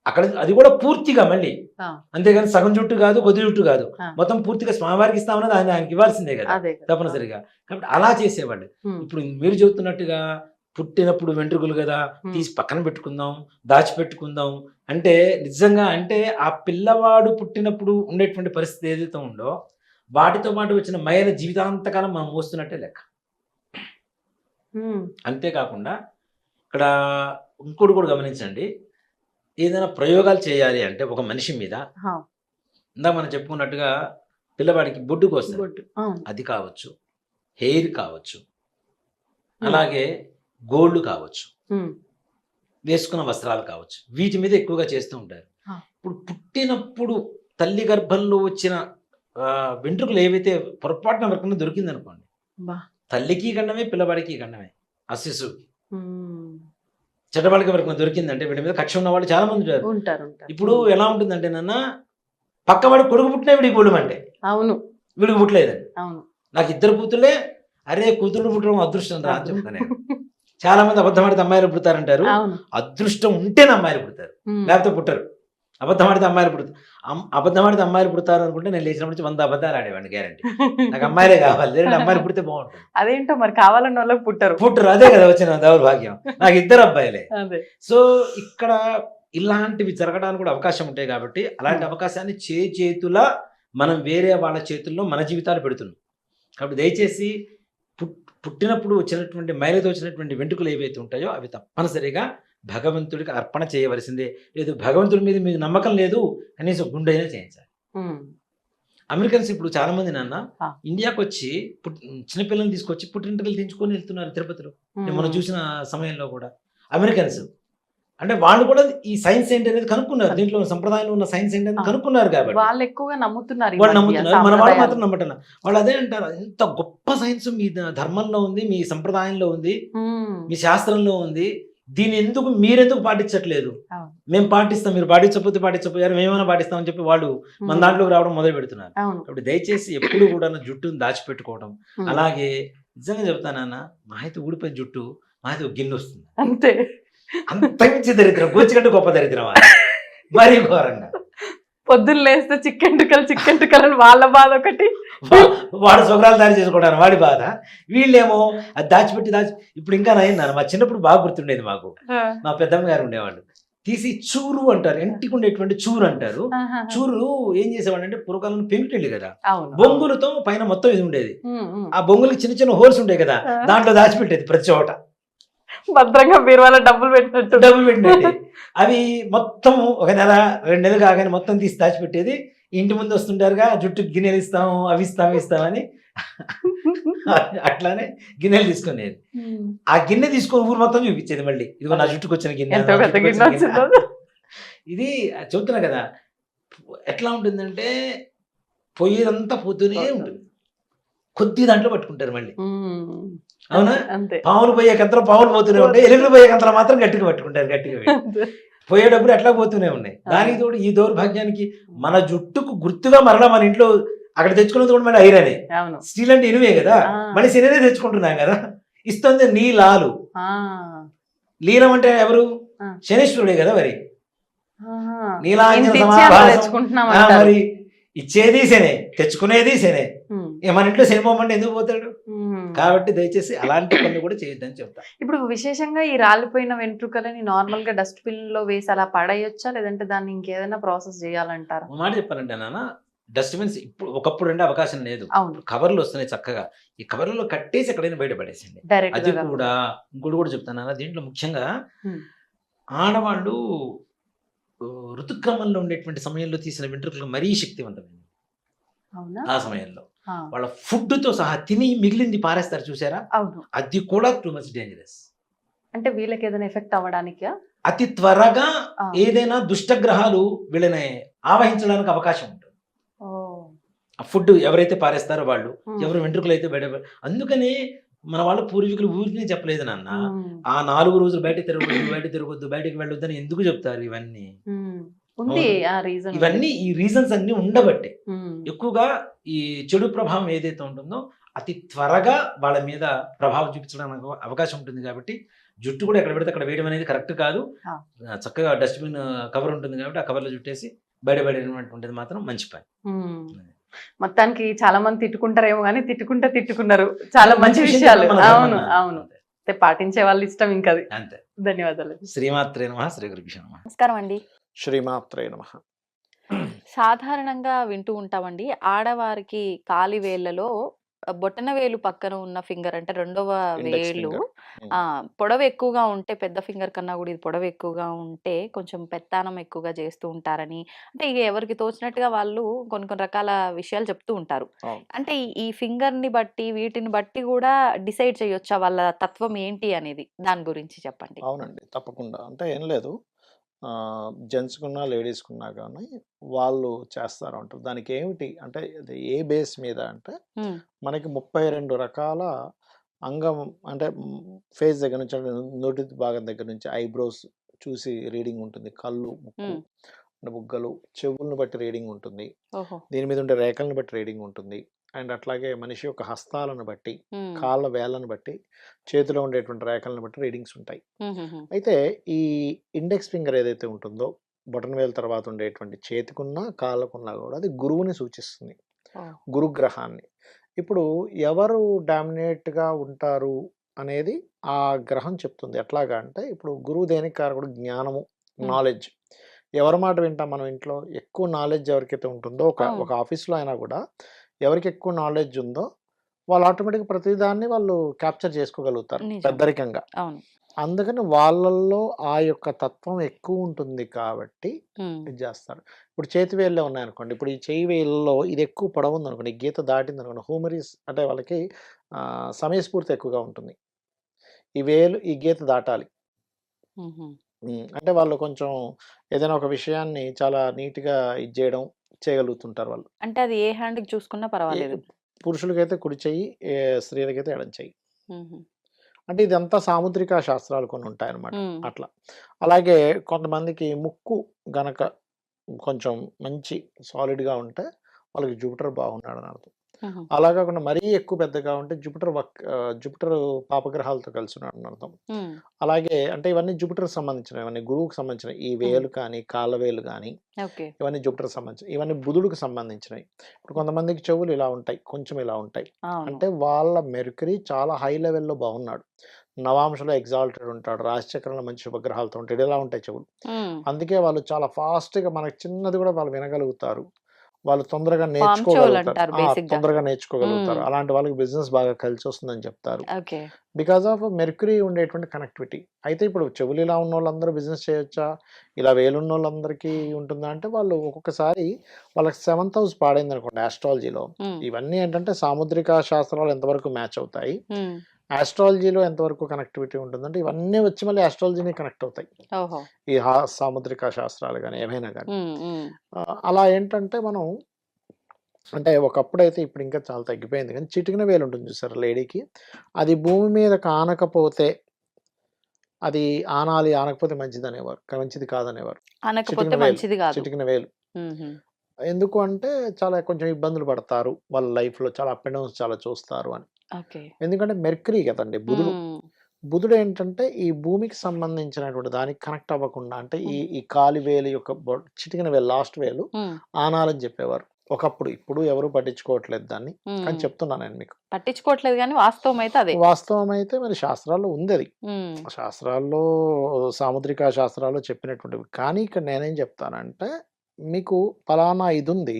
అక్కడ అది కూడా పూర్తిగా మళ్ళీ, ఆ. అంతేగాని సగం జుట్టు కాదు కొద్ది జుట్టు కాదు, ఆ. మొత్తం పూర్తిగా స్వామివారికి ఇస్తామన్నది ఆయనకి ఇవ్వాల్సిందే కదా అదే కదా. తప్పనిసరిగా. కాబట్టి అలా చేసేవాళ్ళు. ఉమ్. ఇప్పుడు మీరు చెబుతున్నట్టుగా పుట్టినప్పుడు వెంట్రుకలు కదా ఉమ్. తీసి పక్కన పెట్టుకుందాం, దాచిపెట్టుకుందాం, అంటే నిజంగా అంటే ఆ పిల్లవాడు పుట్టినప్పుడు ఉండేటువంటి పరిస్థితి ఏదైతే ఉందో వాటితో పాటు వచ్చిన మైల జీవితాంతకాలం మనం మోస్తున్నట్టే లెక్క. అంతేకాకుండా ఇక్కడ ఇంకోటి కూడా గమనించండి, ఏదైనా ప్రయోగాలు చేయాలి అంటే ఒక మనిషి మీద, ఇందా మనం చెప్పుకున్నట్టుగా పిల్లవాడికి బొడ్డుకు వస్తుంది, అది కావచ్చు, హెయిర్ కావచ్చు, అలాగే గోల్డ్ కావచ్చు, వేసుకున్న వస్త్రాలు కావచ్చు, వీటి మీద ఎక్కువగా చేస్తూ ఉంటారు. ఇప్పుడు పుట్టినప్పుడు తల్లి గర్భంలో వచ్చిన వెంట్రుకలు ఏవైతే పొరపాటున ఎవరికైనా దొరికింది అనుకోండి, తల్లికి గండమే పిల్లవాడికి గండమే, ఆ శిశువుకి. చెడ్డవాడికి ఎవరికైనా దొరికిందంటే వీటి మీద కక్ష ఉన్న వాళ్ళు చాలా మంది ఉంటారు. ఇప్పుడు ఎలా ఉంటుందంటే నాన్న, పక్కవాడు కొడుకు పుట్టినా వీడికి పుట్టమంటే అవును, వీడికి పుట్టలేదండి. అవును, నాకు 2 కూతుర్లే, అరే కూతురు పుట్టడం అదృష్టం రా అని చెప్తాను నేను. చాలా మంది అబద్ధం ఆడితే అమ్మాయిలు పుడతారంటారు. అదృష్టం ఉంటేనే అమ్మాయిలు పుడతారు, లేకపోతే పుట్టరు. అబద్ధం ఆడితే అమ్మాయిలు పుడతారు. అబద్ధం ఆడితే అమ్మాయిలు పుడతారు అనుకుంటే నేను లేచినప్పటి నుంచి 100 అబద్ధాలు ఆడేవాడిని, గ్యారంటీ. నాకు అమ్మాయిలే కావాలి, లేదంటే అమ్మాయిలు పుడితే బాగుంటుంది. అదేంటో మరి, కావాలన్న వాళ్ళకి పుట్టరు. అదే కదా వచ్చిన దౌర్భాగ్యం. నాకు 2 అబ్బాయిలే. సో ఇక్కడ ఇలాంటివి జరగడానికి కూడా అవకాశం ఉంటాయి కాబట్టి అలాంటి అవకాశాన్ని చేతుల మనం వేరే వాళ్ళ చేతుల్లో మన జీవితాలు పెడుతున్నాం. కాబట్టి దయచేసి పుట్టినప్పుడు వచ్చినటువంటి మైలతో వచ్చినటువంటి వెంట్రుకలు ఏవైతే ఉంటాయో అవి తప్పనిసరిగా భగవంతుడికి అర్పణ చేయవలసిందే. లేదు భగవంతుడి మీద మీకు నమ్మకం లేదు కనీసం గుండె అయినా చేయించాలి. అమెరికన్స్ ఇప్పుడు చాలా మంది నాన్న ఇండియాకి వచ్చి చిన్నపిల్లల్ని తీసుకొచ్చి పుట్టింటికలు తెంచుకొని వెళ్తున్నారు తిరుపతిలో. మనం చూసిన సమయంలో కూడా అమెరికన్స్ అంటే వాళ్ళు కూడా ఈ సైన్స్ ఏంటి అనేది కనుక్కున్నారు, దీంట్లో సంప్రదాయంలో ఉన్న సైన్స్ ఏంటి అనేది కనుక్కున్నారు కాబట్టి వాళ్ళు ఎక్కువగా నమ్ముతున్నారు. మన వాళ్ళు మాత్రం నమ్మటన్నారు. వాళ్ళు అదే అంటారు, ఇంత గొప్ప సైన్స్ మీ ధర్మంలో ఉంది, మీ సంప్రదాయంలో ఉంది, మీ శాస్త్రంలో ఉంది, దీన్ని మీరెందుకు పాటించట్లేదు? మేము పాటిస్తాం, మీరు పాటించకపోయారు, మేమైనా పాటిస్తామని చెప్పి వాళ్ళు మన దాంట్లోకి రావడం మొదలు పెడుతున్నారు. కాబట్టి దయచేసి ఎప్పుడు కూడా జుట్టును దాచిపెట్టుకోవడం. అలాగే నిజంగా చెప్తానన్నా, మా అయితే ఊడిపోయిన జుట్టు మా అయితే గిన్నె వస్తుంది అంతే. అంత మించి దరిద్రం, గోచికంటే గొప్ప దరిద్రం, మరీ ఘోరంగా. పొద్దున్న లేస్తే చిక్కెంటుకలని వాళ్ళ బాధ ఒకటి, వాడు శుభ్రాలు దారి చేసుకోవడానికి వాడి బాధ, వీళ్ళేమో అది దాచిపెట్టి ఇప్పుడు ఇంకా నయ్యింది. మా చిన్నప్పుడు బాగా గుర్తుండేది, మాకు మా పెద్దమ్మ గారు ఉండేవాళ్ళు, తీసి చూరు అంటారు, ఇంటికి ఉండేటువంటి చూరు అంటారు. చూరు ఏం చేసేవాడు అంటే పూర్వకాలం పెంకుటిల్లు కదా, బొంగులతో పైన మొత్తం ఇది ఉండేది, ఆ బొంగులకి చిన్న చిన్న హోల్స్ ఉంటాయి కదా, దాంట్లో దాచిపెట్టేది ప్రతి చోట, భద్రంగా బీరువాలో డబ్బులు పెట్టినట్టు. అవి మొత్తం 1 నెల 2 నెలలు కాగానే మొత్తం తీసి దాచిపెట్టేది. ఇంటి ముందు వస్తుంటారుగా, జుట్టు గిన్నెలు ఇస్తాము, అవి ఇస్తామని అట్లానే గిన్నెలు తీసుకునేది. ఆ గిన్నె తీసుకొని ఊరు మొత్తం చూపించేది, మళ్ళీ ఇదిగో నా జుట్టుకు వచ్చిన గిన్నె. ఇది చెబుతున్నా కదా, ఎట్లా ఉంటుందంటే పోయేదంతా పోతూనే ఉంటుంది, కొద్ది దాంట్లో పట్టుకుంటారు మళ్ళీ. అవునా? పాములు పోయే కంతలో పాములు పోతూనే ఉంటాయి, ఎలుగులు పోయే కంతలో మాత్రం గట్టిగా పట్టుకుంటారు, గట్టిగా పోయేటప్పుడు ఎట్లా పోతూనే ఉన్నాయి. దానికి తోడు ఈ దౌర్భాగ్యానికి మన జుట్టుకు గుర్తుగా మరలా మన ఇంట్లో అక్కడ తెచ్చుకున్నది కూడా మళ్ళీ ఐరనే, స్టీల్ అంటే ఇనువే కదా, మళ్ళీ శరీరే తెచ్చుకుంటున్నాం కదా. ఇస్తుంది నీలాలు, లీలం అంటే ఎవరు? శనీశ్వరుడే కదా. మరి మరి ఇచ్చేది శనే, తెచ్చుకునేది శనే, మన ఇంట్లో శనిపోమంటే ఎందుకు పోతాడు? కాబట్టి దయచేసి అలాంటి పనులు కూడా చేయొద్దని చెప్తా. ఇప్పుడు విశేషంగా ఈ రాలిపోయిన వెంట్రుకలని నార్మల్ గా డస్ట్బిన్ లో వేసి అలా పడేయొచ్చా, లేదంటే దాన్ని ఇంకేదైనా ప్రాసెస్ చేయాలంటారా? మాట చెప్పాలంటే నాన్న, డస్ట్బిన్స్ ఇప్పుడు ఒకప్పుడు అంటే అవకాశం లేదు, కవర్లు వస్తున్నాయి చక్కగా, ఈ కవర్లలో కట్టేసి ఎక్కడైనా బయట పడేసింది. అది కూడా ఇంకోటి కూడా చెప్తాను, దీంట్లో ముఖ్యంగా ఆడవాళ్ళు ఋతుక్రమంలో ఉండేటువంటి సమయంలో తీసిన వెంట్రుకలు మరీ శక్తివంతమైనవి. ఆ సమయంలో వాళ్ళ ఫుడ్ తో సహా తిని మిగిలింది పారేస్తారు చూసారా, అది కూడా టూ మచ్ డేంజరస్. అంటే వీళ్ళకి ఏదైనా ఎఫెక్ట్ అవ్వడానికి అతి త్వరగా ఏదైనా దుష్టగ్రహాలు వీళ్ళని ఆవహించడానికి అవకాశం ఉంటుంది. ఆ ఫుడ్ ఎవరైతే పారేస్తారో వాళ్ళు, ఎవరు వెంట్రుకలు అయితే బయట, అందుకని మన వాళ్ళ పూర్వీకులు ఊరికే చెప్పలేదు నాన్న, ఆ 4 రోజులు బయట తిరగొద్దు బయటకు వెళ్ళొద్దని ఎందుకు చెప్తారు? ఇవన్నీ ఈ రీజన్స్ అన్ని ఉండబట్టే ఎక్కువగా ఈ చెడు ప్రభావం ఏదైతే ఉంటుందో అతి త్వరగా వాళ్ళ మీద ప్రభావం చూపించడానికి అవకాశం ఉంటుంది. కాబట్టి జుట్టు కూడా ఎక్కడ పెడితే అక్కడ వేయడం అనేది కరెక్ట్ కాదు. చక్కగా డస్ట్బిన్ కవర్ ఉంటుంది కాబట్టి ఆ కవర్లో జుట్టేసి బయటపడేటువంటిది మాత్రం మంచి పని. మొత్తానికి చాలా మంది తిట్టుకుంటారేమో కానీ తిట్టుకున్నారు, చాలా మంచి విషయాలు. అవును పాటించే వాళ్ళ ఇష్టం ఇంకా. అంతే. ధన్యవాదాలు. శ్రీమాత్రే నమః. శ్రీ గురుభ్యో నమః. నమస్కారం అండి. శ్రీమాత్రే నమః. సాధారణంగా వింటూ ఉంటామండి. ఆడవారికి కాలి వేళ్ళలో బొటన వేలు పక్కన ఉన్న ఫింగర్ అంటే రెండవ ఇండెక్స్ వేలు ఫింగర్. పొడవు ఎక్కువగా ఉంటే పెద్ద ఫింగర్ కన్నా కూడా ఇది పొడవు ఎక్కువగా ఉంటే కొంచెం పెత్తానం ఎక్కువగా చేస్తూ ఉంటారని, అంటే ఇక ఎవరికి తోచినట్టుగా వాళ్ళు కొన్ని కొన్ని రకాల విషయాలు చెప్తూ ఉంటారు. అవును. అంటే ఈ ఫింగర్‌ని బట్టి వీటిని బట్టి కూడా డిసైడ్ చేయొచ్చా వాళ్ళ తత్వం ఏంటి అనేది? దాని గురించి చెప్పండి. అవునండి. తప్పకుండా. అంటే ఏం లేదు. జెంట్స్‌కున్నా, లేడీస్‌కున్నా గానీ వాళ్ళు చేస్తారు అంటారు. దానికేమిటి అంటే అది ఏ బేస్ మీద అంటే హ్మ్. మనకి 32 రకాల అంగం అంటే ఫేస్ దగ్గర నుంచి అంటే నుడి భాగం దగ్గర నుంచి ఐబ్రోస్ చూసి రీడింగ్ ఉంటుంది. కళ్ళు, ముక్కు, హ్మ్. అంటే బుగ్గలు, చెవులను బట్టి రీడింగ్ ఉంటుంది. ఓహో! దీని మీద ఉండే రేఖలను బట్టి రీడింగ్ ఉంటుంది. అండ్ అట్లాగే మనిషి యొక్క హస్తాలను బట్టి, హ్మ్. కాళ్ళ వేళ్ళను బట్టి, చేతిలో ఉండేటువంటి రేఖలను బట్టి రీడింగ్స్ ఉంటాయి. హుహుహు. అయితే ఈ ఇండెక్స్ ఫింగర్ ఏదైతే ఉంటుందో, బొటనవేలు తర్వాత ఉండేటువంటి చేతికున్న, కాళ్ళకున్నా గూడా అది గురువుని సూచిస్తుంది. ఓహ్! గురుగ్రహాన్ని. ఇప్పుడు ఎవరు డామినేట్‌గా ఉంటారు అనేది ఆ గ్రహం చెప్తుంది. ఎట్లాగా అంటే ఇప్పుడు గురువు దేనికి కారకుడు? జ్ఞానము, హ్మ్. నాలెడ్జ్. ఎవరి మాట వింటాం మనం ఇంట్లో? ఎక్కువ నాలెడ్జ్ ఎవరికైతే ఉంటుందో ఒక అవును. ఒక ఆఫీస్‌లో అయినా గూడా ఎవరికి ఎక్కువ నాలెడ్జ్ ఉందో వాళ్ళు ఆటోమేటిక్‌గా ప్రతిదాన్ని వాళ్ళు క్యాప్చర్ చేసుకోగలుగుతారు నిజం. పెద్దరికంగా. అవును. అందుకని వాళ్ళల్లో ఆ యొక్క తత్వం ఎక్కువుంటుంది కాబట్టి హ్మ్. ఇది జేస్తారు. ఇప్పుడు చేతి వేళ్ళే ఉన్నాయనుకోండి. ఇప్పుడు ఈ చెయ్యి వేళ్ళలో ఇది ఎక్కువ పొడవుందనుకోండి. ఈ గీత దాటిందనుకోండి. హ్యూమరిస్ అంటే వాళ్ళకి సమయస్ఫూర్తి ఎక్కువగా ఉంటుంది. ఈ గీత దాటాలి. హుహు. అంటే వాళ్ళు కొంచెం ఏదైనా ఒక విషయాన్ని చాలా నీట్‌గా ఇది జేయడం చేయగలుగుతుంటారు వాళ్ళు. అంటే అది ఏ హ్యాండ్‌కి చూసుకున్నా ఏ పర్వాలేదు. పురుషులకైతే కుడి చెయ్యి, స్త్రీలకైతే ఎడమ చెయ్యి. హుహు. అంటే ఇదంతా సాముద్రిక శాస్త్రాలు కొన్ని ఉంటాయన్నమాట. హ్మ్. అట్లా. అలాగే కొంతమందికి ముక్కు గనక కొంచెం మంచి సాలిడ్‌గా ఉంటే వాళ్ళకి జూపిటర్ బాగున్నాడని అర్థం. హుహు. అలా కాకుండా మరీ ఎక్కువ పెద్దగా ఉంటే జూపిటర్ పాపగ్రహాలతో కలిసి ఉన్నాడని అర్థం. హ్మ్. అలాగే అంటే ఇవన్నీ జూపిటర్‌కి సంబంధించినవి. ఇవన్నీ గురువుకి సంబంధించినవి. ఈ హ్మ్. వేలు కానీ, కాళ్ళ వేలు గానీ ఓకే. ఇవన్నీ జూపిటర్‌కి సంబంధించినవి. ఇవన్నీ బుధుడికి సంబంధించినవి. ఇప్పుడు కొంతమందికి చెవులు ఇలా ఉంటాయి. కొంచెం ఇలా ఉంటాయి. అవును. అంటే వాళ్ళ మెర్క్యూరీ చాలా హై లెవెల్‌లో బాగున్నాడు. నవాంశలో ఎగ్జాల్టెడ్ ఉంటాడు. రాశిచక్రంలో మంచి శుభగ్రహాలతో ఉంటాడు. ఇలా ఉంటాయి చెవులు. హ్మ్. అందుకే వాళ్ళు చాలా ఫాస్ట్‌గా మనకి చిన్నది కూడా వాళ్ళు వినగలుగుతారు. వాళ్ళు తొందరగా పామ్ నేర్చుకోగలుగుతారు. చెవులంటారు బేసిక్‌గా. తొందరగా హ్మ్. నేర్చుకోగలుగుతారు. అలాంటి వాళ్ళకి బిజినెస్ బాగా కలిసొస్తుందని చెప్తారు. ఓకే. బికాజ్ ఆఫ్ మెర్క్యూరీ ఉండేటువంటి కనెక్టివిటీ. అయితే ఇప్పుడు చెవులు ఇలా ఉన్నోళ్ళందరూ బిజినెస్ చేయొచ్చా? ఇలా వేలున్నోళ్ళందరికీ ఉంటుందా? అంటే వాళ్ళు ఒక్కొక్కసారి వాళ్ళకి సెవెంత్ హౌస్ పాడైందనుకోండి యాస్ట్రాలజీలో. హ్మ్. ఇవన్నీ ఏంటంటే సాముద్రిక శాస్త్రాలు ఎంతవరకు మ్యాచ్ అవుతాయి? హ్మ్. యాస్ట్రాలజీలో ఎంతవరకు కనెక్టివిటీ ఉంటుందంటే ఇవన్నీ వచ్చి మళ్ళీ యాస్ట్రాలజీనే కనెక్ట్ అవుతాయి. ఓహో! ఈ సాముద్రిక శాస్త్రాలు గాని, ఏవైనా గాని. హ్మ్. హ్మ్. అలా ఏంటంటే మనం అంటే ఒకప్పుడైతే ఇప్పుడు ఇంకా చాలా తగ్గిపోయింది కానీ చిటికెన వేలు ఉంటుంది చూసారా లేడీకి? అది భూమి మీద కానకపోతే అది ఆనాలి, ఆనకపోతే మంచిదనేవారు. మంచిది కాదనేవారు. అనకపోతే చిటికెన వేలు, మంచిది గాదు. చిటికెన వేలు. హుహు. ఎందుకు అంటే చాలా కొంచెం ఇబ్బందులు పడతారు. వాళ్ళ లైఫ్‌లో చాలా అప్ అండ్ డౌన్స్ చాలా చూస్తారు అని. ఓకే. ఎందుకంటే మెర్క్యూరీ కదండీ బుధుడు. హ్మ్. బుధుడేంటంటే ఈ భూమికి సంబంధించినటువంటి దానికి కనెక్ట్ అవ్వకుండా అంటే ఈ హ్మ్. ఈ కాలి వేలు యొక్క చిటికెన వేలు లాస్ట్ వేలు హ్మ్. ఆనాలని చెప్పేవారు. ఒకప్పుడు. ఇప్పుడు ఎవరు పట్టించుకోవట్లేదు దాన్ని. కానీ హ్మ్. చెప్తున్నాను నేను మీకు. పట్టించుకోవట్లేదు గానీ వాస్తవం అయితే అదే. వాస్తవం అయితే మరి శాస్త్రాల్లో ఉందది. హ్మ్. శాస్త్రాల్లో సాముద్రిక శాస్త్రాల్లో చెప్పినటువంటివి. కానీ ఇక్కడ నేనేం చెప్తానంటే మీకు పలానా ఇదుంది.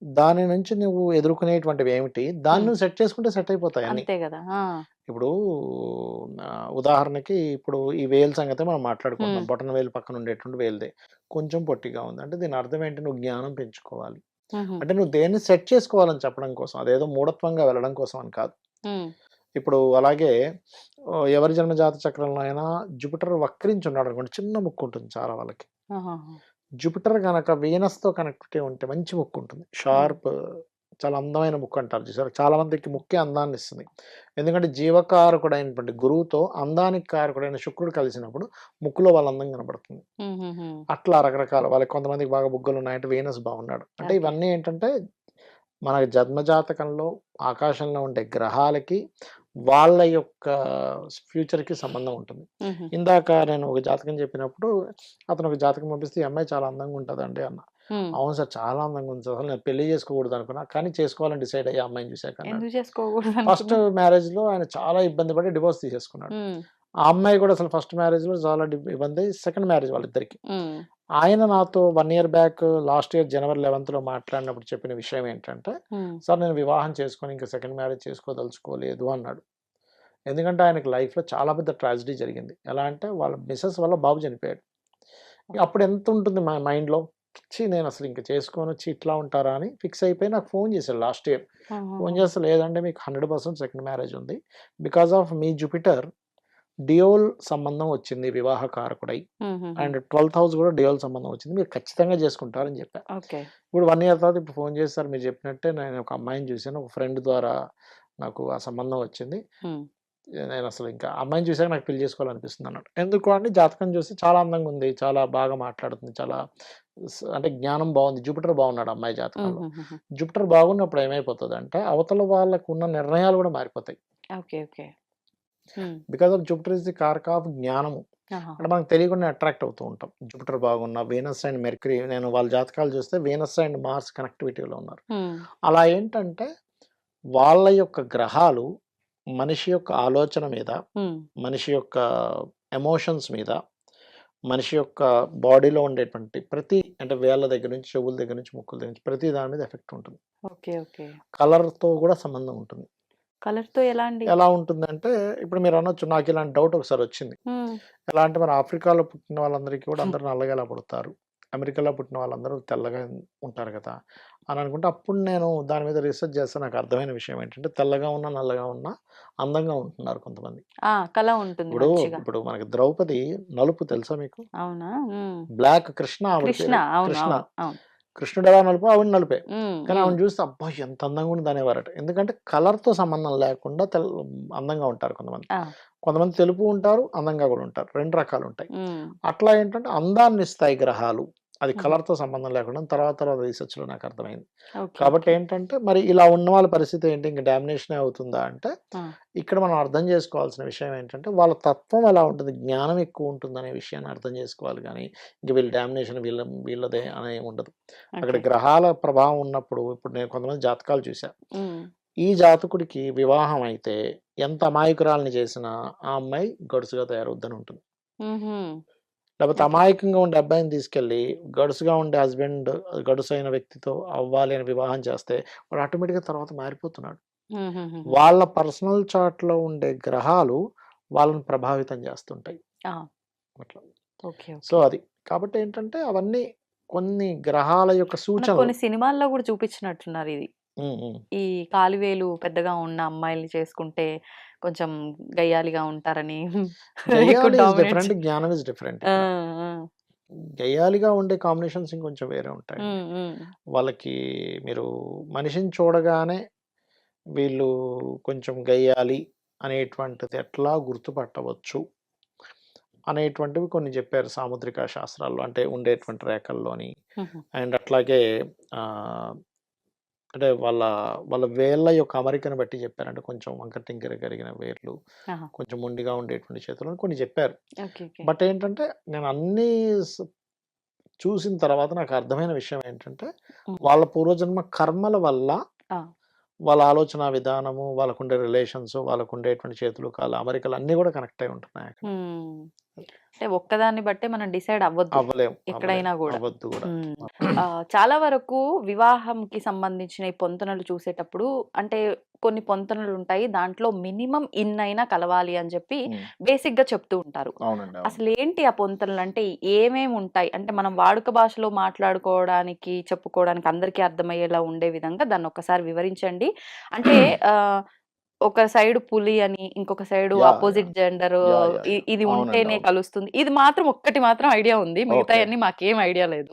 దాని నుంచి నువ్వు ఎదుర్కొనేటువంటివి ఏమిటి? దాన్ని హ్మ్. నువ్వు సెట్ చేసుకుంటే సెట్ అయిపోతాయి అన్నీ. అంతే గదా! ఆ! ఇప్పుడు ఉదాహరణకి ఇప్పుడు ఈ వేలు సంగతే మనం హ్మ్. మాట్లాడుకుంటున్నాం. బొటన వేలు పక్కన ఉండేటువంటి వేలుదే. కొంచెం పొట్టిగా ఉంది. అంటే దీని అర్థం ఏంటి? నువ్వు జ్ఞానం పెంచుకోవాలి. హుహు. అంటే నువ్వు దేన్ని సెట్ చేసుకోవాలని చెప్పడం కోసం. అదేదో మూఢత్వంగా వెళ్ళడం కోసం అని కాదు. హ్మ్. ఇప్పుడు అలాగే ఎవరి జన్మ జాత చక్రంలో అయినా జూపిటర్ వక్రించి ఉన్నాడనుకోండి చిన్న ముక్కు ఉంటుంది చాలా వాళ్ళకి. ఆహాహా! జూపిటర్ గనక వీనస్‌తో కనెక్టివిటీ ఉంటే మంచి ముక్కు ఉంటుంది. హ్మ్. షార్ప్ చాలా అందమైన ముక్కు అంటారు చూసారా? చాలా మందికి ముక్కే అందాన్నిస్తుంది. ఎందుకంటే జీవకారకుడైనటువంటి గురువుతో అందానికి కారకుడైన శుక్రుడు కలిసినప్పుడు ముక్కులో వాళ్ళ అందం కనబడుతుంది. హుహుహు. అట్లా రకరకాల వాళ్ళకి కొంతమందికి బాగా బుగ్గలున్నాయంటే వీనస్ బాగున్నాడు. అంటే ఓకే. ఇవన్నీ ఏంటంటే మన జన్మజాతకంలో ఆకాశంలో ఉండే గ్రహాలకి వాళ్ళ యొక్క ఫ్యూచర్‌కి సంబంధం ఉంటుంది. హుహు. ఇందాక నేను ఒక జాతకం చెప్పినప్పుడు అతను ఒక జాతకం పంపిస్తే ఈ అమ్మాయి చాలా అందంగా ఉంటదండి అన్న. హ్మ్. అవును సార్ చాలా అందంగా ఉంది సార్. అసలు నేను పెళ్లి చేసుకోకూడదు అనుకున్నా. కానీ చేసుకోవాలని డిసైడ్ అయ్యా ఆ అమ్మాయిని చూసాక అన్నాడు. ఎందుకు ఫస్ట్ చేసుకోకూడదనుకున్నావు? మ్యారేజ్‌లో ఆయన చాలా ఇబ్బంది పడి డివోర్స్ తీసేసుకున్నాడు. హ్మ్. ఆ అమ్మాయి కూడా అసలు ఫస్ట్ మ్యారేజ్‌లో చాలా ఇబ్బంది. సెకండ్ మ్యారేజ్ వాళ్ళిద్దరికీ. హ్మ్. ఆయన నాతో 1 ఇయర్ బ్యాక్ లాస్ట్ ఇయర్ జనవరి 11th మాట్లాడినప్పుడు చెప్పిన విషయం ఏంటంటే, సార్ నేను వివాహం చేసుకొని ఇంకా సెకండ్ మ్యారేజ్ చేసుకోదలుచుకోలేదు అన్నాడు. ఎందుకంటే ఆయనకి లైఫ్‌లో చాలా పెద్ద ట్రాజెడీ జరిగింది. ఎలా అంటే వాళ్ళ మిసెస్ వల్ల బాబు చనిపోయాడు. అప్పుడు ఎంత ఉంటుంది మైండ్‌లో, నేను అసలు ఇంక చేసుకోను, ఇట్లా ఉంటారా అని ఫిక్స్ అయిపోయి నాకు ఫోన్ చేశాడు లాస్ట్ ఇయర్. ఫోన్ చేస్తే లేదంటే మీకు 100% సెకండ్ మ్యారేజ్ ఉంది. Because of me Jupiter Deol సంబంధం వచ్చింది వివాహ కారకుడై. అండ్ 12th హౌస్ కూడా డియోల్ సంబంధం వచ్చింది. మీరు ఖచ్చితంగా చేసుకుంటారని చెప్పా. ఇప్పుడు 1 ఇయర్ తర్వాత ఇప్పుడు ఫోన్ చేస్తారు మీరు చెప్పినట్టే నేను ఒక అమ్మాయిని చూసాను. ఒక ఫ్రెండ్ ద్వారా నాకు ఆ సంబంధం వచ్చింది. నేను అసలు ఇంకా అమ్మాయిని చూసాక నాకు పెళ్లి చేసుకోవాలనిపిస్తుంది అన్నాడు. ఎందుకు అంటే జాతకం చూస్తే చాలా అందంగా ఉంది, చాలా బాగా మాట్లాడుతుంది, చాలా అంటే జ్ఞానం బాగుంది, జూపిటర్ బాగున్నాడు అమ్మాయి జాతకంలో. జూపిటర్ బాగున్నప్పుడు ఏమైపోతుంది అంటే అవతల వాళ్ళకు ఉన్న నిర్ణయాలు కూడా మారిపోతాయి. Because of Jupiter is the కారక ఆఫ్ జ్ఞానము. అంటే మనకు తెలియకుండా అట్రాక్ట్ అవుతూ ఉంటాం. జూపిటర్ బాగున్న వీనస్ అండ్ మెర్క్యూరీ, నేను వాళ్ళ జాతకాలు చూస్తే వీనస్ అండ్ మార్స్ కనెక్టివిటీలో ఉన్నారు. అలా ఏంటంటే వాళ్ళ యొక్క గ్రహాలు మనిషి యొక్క ఆలోచన మీద, మనిషి యొక్క ఎమోషన్స్ మీద, మనిషి యొక్క బాడీలో ఉండేటువంటి ప్రతి అంటే వేళ్ళ దగ్గర నుంచి, చెవుల దగ్గర నుంచి, ముక్కుల దగ్గర నుంచి ప్రతి దాని మీద ఎఫెక్ట్ ఉంటుంది. కలర్తో కూడా సంబంధం ఉంటుంది. కలర్‌తో ఎలా అండి? ఎలా ఉంటుందంటే ఇప్పుడు మీరు అనొచ్చు నాకు ఇలాంటి డౌట్ ఒకసారి వచ్చింది. ఎలా అంటే మరి ఆఫ్రికాలో పుట్టిన వాళ్ళందరికీ కూడా అందరూ నల్లగా ఎలా పుడతారు, అమెరికాలో పుట్టిన వాళ్ళందరూ తెల్లగా ఉంటారు కదా అని అనుకుంటే, అప్పుడు నేను దాని మీద రీసెర్చ్ చేస్తే నాకు అర్థమైన విషయం ఏంటంటే తెల్లగా ఉన్నా నల్లగా ఉన్నా అందంగా ఉంటున్నారు కొంతమంది. కళ ఉంటుంది ఇప్పుడు మంచిగా. ఇప్పుడు మనకి ద్రౌపది నలుపు తెలుసా మీకు? అవునా? బ్లాక్ కృష్ణ ఆవిడ కృష్ణ, పేరు. అవును, కృష్ణ అవును, అవును. కృష్ణుడు ఎలా నలుపు ఆవిడ నలుపే. కానీ ఆవిడ చూస్తే అబ్బా ఎంత అందంగా ఉంది అనేవారట. ఎందుకంటే కలర్తో సంబంధం లేకుండా అందంగా ఉంటారు కొంతమంది. కొంతమంది తెలుపు ఉంటారు, అందంగా కూడా ఉంటారు. 2 రకాలు ఉంటాయి. అట్లా ఏంటంటే అందాన్ని ఇస్తాయి గ్రహాలు. అది కలర్తో సంబంధం లేకుండా తర్వాత రీసెర్చ్లో నాకు అర్థమైంది. కాబట్టి ఏంటంటే మరి ఇలా ఉన్న వాళ్ళ పరిస్థితి ఏంటి, ఇంక డామినేషన్ అవుతుందా అంటే ఇక్కడ మనం అర్థం చేసుకోవాల్సిన విషయం ఏంటంటే వాళ్ళ తత్వం ఎలా ఉంటుంది, జ్ఞానం ఎక్కువ ఉంటుంది అనే విషయాన్ని అర్థం చేసుకోవాలి. కానీ ఇంక వీళ్ళ డామినేషన్ వీళ్ళదే అనే ఉండదు. అక్కడ గ్రహాల ప్రభావం ఉన్నప్పుడు ఇప్పుడు నేను కొంతమంది జాతకాలు చూసా. ఈ జాతకుడికి వివాహం అయితే ఎంత అమాయకురాలని చేసినా ఆ అమ్మాయి గడుసుగా తయారవుద్దని ఉంటుంది. లేకపోతే అమాయకంగా ఉండే అబ్బాయిని తీసుకెళ్ళి గడుసుగా ఉండే హస్బెండ్ గడుసైన వ్యక్తితో అవ్వాలి అని వివాహం చేస్తే వాడు ఆటోమేటిక్గా తర్వాత మారిపోతున్నాడు. వాళ్ళ పర్సనల్ చార్ట్లో ఉండే గ్రహాలు వాళ్ళని ప్రభావితం చేస్తుంటాయి అట్లా. సో అది కాబట్టి ఏంటంటే అవన్నీ కొన్ని గ్రహాల యొక్క సూచనలు. కొన్ని సినిమాల్లో కూడా చూపించినట్టున్నారు ఇది. ఈ కాలివేలు పెద్దగా ఉన్న అమ్మాయిల్ని చేసుకుంటే కొంచెం గయ్యాలిగా ఉంటారని. డిఫరెంట్, జ్ఞానం ఇస్ డిఫరెంట్. గయ్యాలిగా ఉండే కాంబినేషన్స్ ఇంకొంచెం వేరే ఉంటాయి. వాళ్ళకి మీరు మనిషిని చూడగానే వీళ్ళు కొంచెం గయ్యాలి అనేటువంటిది ఎట్లా గుర్తుపట్టవచ్చు అనేటువంటివి కొన్ని చెప్పారు సాముద్రిక శాస్త్రాల్లో, అంటే ఉండేటువంటి రేఖల్లోని. అండ్ అట్లాగే అంటే వాళ్ళ వేళ్ళ యొక్క అమరికను బట్టి చెప్పారు. అంటే కొంచెం వంకటింకర కలిగిన వేర్లు, కొంచెం మొండిగా ఉండేటువంటి చేతులు కొన్ని చెప్పారు. బట్ ఏంటంటే నేను అన్నీ చూసిన తర్వాత నాకు అర్థమైన విషయం ఏంటంటే వాళ్ళ పూర్వజన్మ కర్మల వల్ల వాళ్ళ ఆలోచన విధానము, వాళ్ళకుండే రిలేషన్స్, వాళ్ళకుండేటువంటి చేతులు కాళ్ళు అమరికలు అన్నీ కూడా కనెక్ట్ అయి ఉంటున్నాయి. అంటే ఒక్కదాన్ని బట్టే మనం డిసైడ్ అవ్వలేము ఎక్కడైనా కూడా. అవ్వద్దు కూడా. చాలా వరకు వివాహంకి సంబంధించిన ఈ పొంతనలు చూసేటప్పుడు అంటే కొన్ని పొంతనలు ఉంటాయి, దాంట్లో మినిమం ఇన్నైనా కలవాలి అని చెప్పి బేసిక్ గా చెప్తూ ఉంటారు. అసలు ఏంటి ఆ పొంతనలు అంటే ఏమేమి ఉంటాయి అంటే మనం వాడుక భాషలో మాట్లాడుకోవడానికి చెప్పుకోవడానికి అందరికీ అర్థమయ్యేలా ఉండే విధంగా దాన్ని ఒక్కసారి వివరించండి. అంటే ఒక సైడ్ పులి అని, ఇంకొక సైడ్ ఆపోజిట్ జెండర్, ఇది ఉంటేనే కలుస్తుంది. ఇది మాత్రం ఒక్కటి మాత్రం ఐడియా ఉంది, మిగతా అన్ని మాకేం ఐడియా లేదు.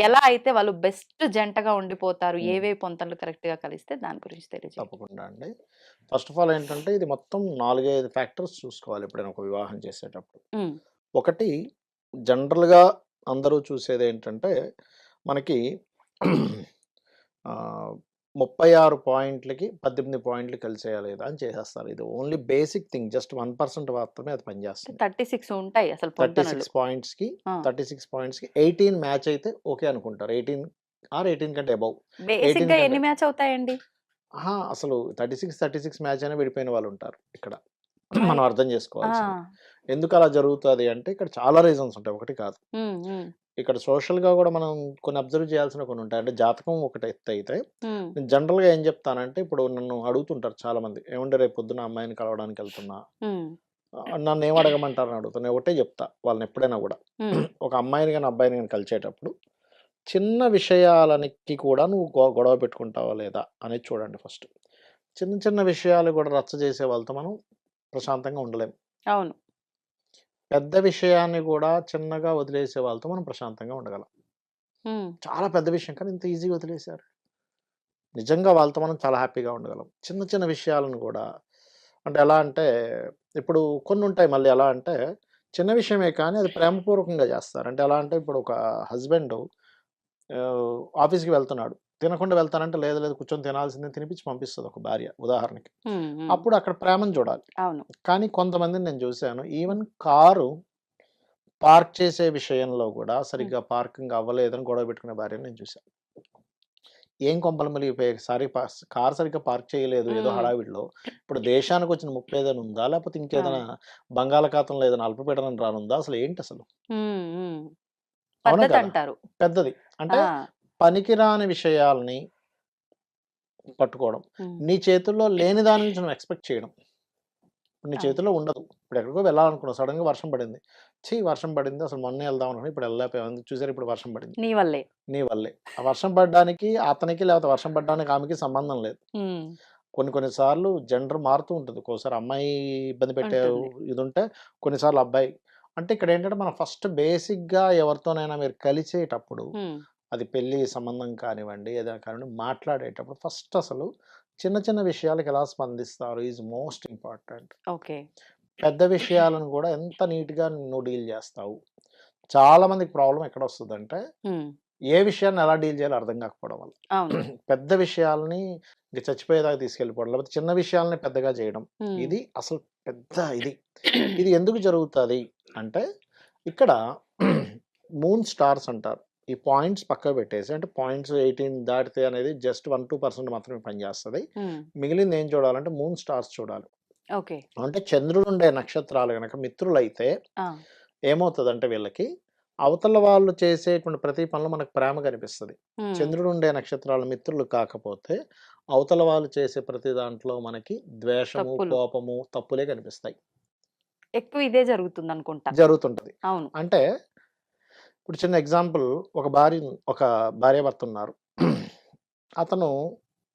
ఎలా అయితే వాళ్ళు బెస్ట్ జంటగా ఉండిపోతారు, ఏవే పొంతలు కరెక్ట్ గా కలిస్తే దాని గురించి తెలియజేయండి. తప్పకుండా అండి. ఫస్ట్ ఆఫ్ ఆల్ ఏంటంటే ఇది మొత్తం 4-5 ఫ్యాక్టర్స్ చూసుకోవాలి ఎప్పుడైనా ఒక వివాహం చేసేటప్పుడు. ఒకటి జనరల్గా అందరూ చూసేది ఏంటంటే మనకి 36 పాయింట్లకి 18 పాయింట్లు కలిసేయాలి లేదా అని చేసేస్తారు. ఇది ఓన్లీ బేసిక్ థింగ్, జస్ట్ 1% మాత్రమే అది పనిచేస్తుంది. 36 ఉంటాయి అసలు 36 పాయింట్స్కి 18 మ్యాచ్ అయితే ఓకే అనుకుంటారు. 18 కంటే అబౌవ్. బేసిక్గా ఎన్ని మ్యాచ్ అవుతాయండి? అసలు 36 మ్యాచ్ అయినా విడిపోయిన వాళ్ళు ఉంటారు ఇక్కడ. మనం అర్థం చేసుకోవాల్సింది ఎందుకు అలా జరుగుతుంది అంటే ఇక్కడ చాలా రీజన్స్ ఉంటాయి, ఒకటి కాదు. ఇక్కడ సోషల్‌గా గూడా మనం కొన్ని అబ్జర్వ్ చేయాల్సినవి కొన్ని ఉంటాయి. అంటే జాతకం ఒక ఎత్తు అయితే, హ్మ్. నేను జనరల్‌గా ఏం చెప్తానంటే, ఇప్పుడు నన్ను అడుగుతుంటారు చాలామంది. ఏవండీ రేపు పొద్దున్న అమ్మాయిని కలవడానికెళ్తున్నా. హ్మ్. నన్నేం అడగమంటారని అడుగుతాను. నేను ఒకటే చెప్తా వాళ్ళని ఎప్పుడైనా గూడా. హ్మ్. ఒక అమ్మాయిని గాని, అబ్బాయిని గాని కలిసేటప్పుడు చిన్న విషయాలనికి కూడా నువ్వు గొడవ పెట్టుకుంటావా లేదా అనేది చూడండి ఫస్ట్. చిన్న చిన్న విషయాలు గూడా రచ్చ చేసే వాళ్ళతో మనం ప్రశాంతంగా ఉండలేం. అవును. పెద్ద విషయాన్ని గూడా చిన్నగా వదిలేసే వాళ్ళతో మనం ప్రశాంతంగా ఉండగలం. హ్మ్. చాలా పెద్ద విషయం కానీ ఇంత ఈజీగా వదిలేసారు. నిజంగా వాళ్ళతో మనం చాలా హ్యాపీగా ఉండగలం. చిన్న చిన్న విషయాలను గూడా అంటే ఎలా అంటే, ఇప్పుడు కొన్నుంటాయి మళ్ళీ ఎలా అంటే, చిన్న విషయమే కానీ అది ప్రేమపూర్వకంగా జేస్తారు. అంటే ఎలా అంటే, ఇప్పుడు ఒక హస్బెండు ఆఫీస్‌కి వెళ్తున్నాడు. తినకుండా వెళ్తానంటే, లేదు లేదు కూర్చొని తినాల్సిందే తినిపించి పంపిస్తది ఒక భార్య ఉదాహరణకి. హ్మ్. హ్మ్. అప్పుడు అక్కడ ప్రేమను చూడాలి. అవును. కానీ కొంతమందిని నేను చూసాను. ఈవెన్ కారు పార్క్ చేసే విషయంలో గూడా హ్మ్. సరిగ్గా పార్కింగ్ అవ్వలేదని గొడవ పెట్టుకునే భార్యని నేను చూసా. ఏం కొంపలు మునిగిపోయాయి. కారు సరిగ్గా పార్క్ చేయలేదు ఏదో హ్మ్. హడావిడిలో. ఇప్పుడు దేశానికొచ్చిన ముప్పు ఏదైనా ఉందా? లేకపోతే ఇంకేదైనా అవును. బంగాళాఖాతంలో ఏదైనా అల్పపీడనం రానుందా? అసలు ఏంటసలు? హ్మ్. హ్మ్. అవునా కదా! పద్ధతంటారు. పెద్దది. అంటే ఆ! పనికిరాని విషయాల్ని పట్టుకోవడం. హ్మ్. నీ చేతుల్లో లేని దాని నుంచి నువ్వు ఎక్స్‌పెక్ట్ చేయడం. నీ అవును. చేతుల్లో ఉండదు. ఇప్పుడు ఎక్కడికో వెళ్ళాలనుకున్నావు. సడెన్‌గా వర్షం పడింది. వర్షం పడింది. అసలు మొన్నే వెళ్దాం అనుకున్నా. ఇప్పుడు వెళ్ళలేకపోయాం. చూసారా ఇప్పుడు వర్షం పడింది. నీ వల్లే. నీ వల్లే. ఆ వర్షం పడడానికి అతనికి లేకపోతే వర్షం పడడానికి ఆమెకి సంబంధం లేదు. హ్మ్. కొన్ని కొన్ని సార్లు జెండర్ మారుతూ ఉంటుంది. ఒక్కోసారి అమ్మాయి ఇబ్బంది పెట్టే ఉంటుంది. ఇదుంటే, కొన్నిసార్లు అబ్బాయి. అంటే ఇక్కడేంటంటే మనం ఫస్ట్ బేసిక్‌గా ఎవరితోనైనా మీరు కలిసేటప్పుడు, హ్మ్. అది పెళ్లి సంబంధం కానివ్వండి, ఏదైనా కానివ్వండి, మాట్లాడేటప్పుడు ఫస్ట్ అసలు చిన్న చిన్న విషయాలకి ఎలా స్పందిస్తారు ఈజ్ మోస్ట్ ఇంపార్టెంట్. ఓకే. పెద్ద విషయాలను గూడా ఎంత నీట్‌గా నువ్వు డీల్ జేస్తావు. చాలా మందికి ప్రాబ్లమ్ ఎక్కడొస్తదంటే, హ్మ్. ఏ విషయాన్ని ఎలా డీల్ చేయాలో అర్థం గాకపోవడం వల్ల. అవును. పెద్ద విషయాల్ని ఇంక చచ్చిపోయేదాకా తీసుకెళ్ళిపోవడం. లేకపోతే చిన్న విషయాల్ని పెద్దగా చేయడం. హ్మ్. ఇది అసలు పెద్ద ఇది. ఇది ఎందుకు జరుగుతది అంటే, ఇక్కడ మూన్ స్టార్స్ అంటారు. ఈ పాయింట్స్ పక్కకు పెట్టేసి అంటే పాయింట్స్ 18 దాటితే అనేది జస్ట్ 1, 2% మాత్రమే పనిచేస్తది. హ్మ్. మిగిలింది ఏం చూడాలంటే మూన్ స్టార్స్ చూడాలి. ఓకే. అంటే చంద్రుడుండే నక్షత్రాలు గనక మిత్రులైతే ఆ! ఏమవుతదంటే వీళ్ళకి, అవతల వాళ్ళు చేసేటువంటి ప్రతి పనిలో మనకు ప్రేమ కనిపిస్తది. హ్మ్. చంద్రుడుండే నక్షత్రాలు మిత్రులు కాకపోతే, అవతల వాళ్ళు చేసే ప్రతి దాంట్లో మనకి ద్వేషము, తప్పులు. కోపము, తప్పులే కనిపిస్తాయి. ఎక్కువ ఇదే జరుగుతుందనుకుంటా. జరుగుతుంటది. అవును. అంటే ఇప్పుడు చిన్న ఎగ్జాంపుల్ ఒక భార్యాభర్తలున్నారు. అతను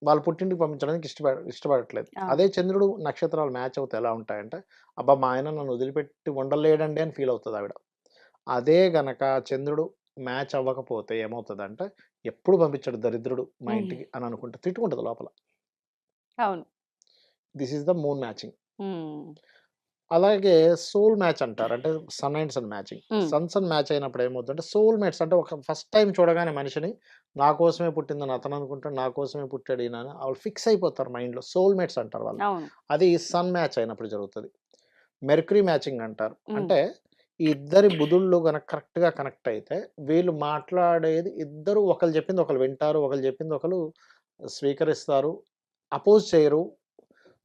వాళ్ళ పుట్టింటికి పంపించడానికి ఇష్టపడట్లేదు. ఆ! అదే చంద్రుడు, నక్షత్రాలు మ్యాచ్ అవుతే ఎలా ఉంటాయంటే, అబ్బా! మా ఆయన నన్ను వదిలిపెట్టి ఉండలేడండి అని ఫీల్ అవుతదావిడ. అదే గనక చంద్రుడు మ్యాచ్ అవ్వకపోతే ఏమవుతదంటే, ఎప్పుడు పంపించడు దరిద్రుడు మా హ్మ్. ఇంటికి అని అనుకుంట తిట్టుకుంటది లోపల. అవును. This is the moon matching. హ్మ్. అలాగే సోల్ మ్యాచ్ అంటారు. అంటే సన్ అండ్ సన్ మ్యాచింగ్. హ్మ్. సన్ మ్యాచ్ అయినప్పుడు ఏమవుద్దంటే సోల్ మేట్స్ అంటే ఒక ఫస్ట్ టైమ్ చూడగానే మనిషిని నా కోసమే పుట్టిందని అతను అనుకుంటాడు. నా కోసమే పుట్టాడు ఈయన అని ఆళ్ళు ఫిక్స్ అయిపోతారు మైండ్‌లో. సోల్ మేట్స్ అంటారు వాళ్ళు. అవును. అది సన్ మ్యాచ్ అయినప్పుడు జరుగుతది. మెర్క్యూరీ మ్యాచింగ్ అంటారు. హ్మ్. అంటే ఈ ఇద్దరి బుధుళ్ళు గనక కరెక్ట్‌గా కనెక్ట్ అయితే వీళ్ళు మాట్లాడేది ఇద్దరు ఒకళ్ళు చెప్పింది ఒకళ్ళు వింటారు. ఒకళ్ళు చెప్పింది ఒకళ్ళు స్వీకరిస్తారు. అపోజ్ చేయరు.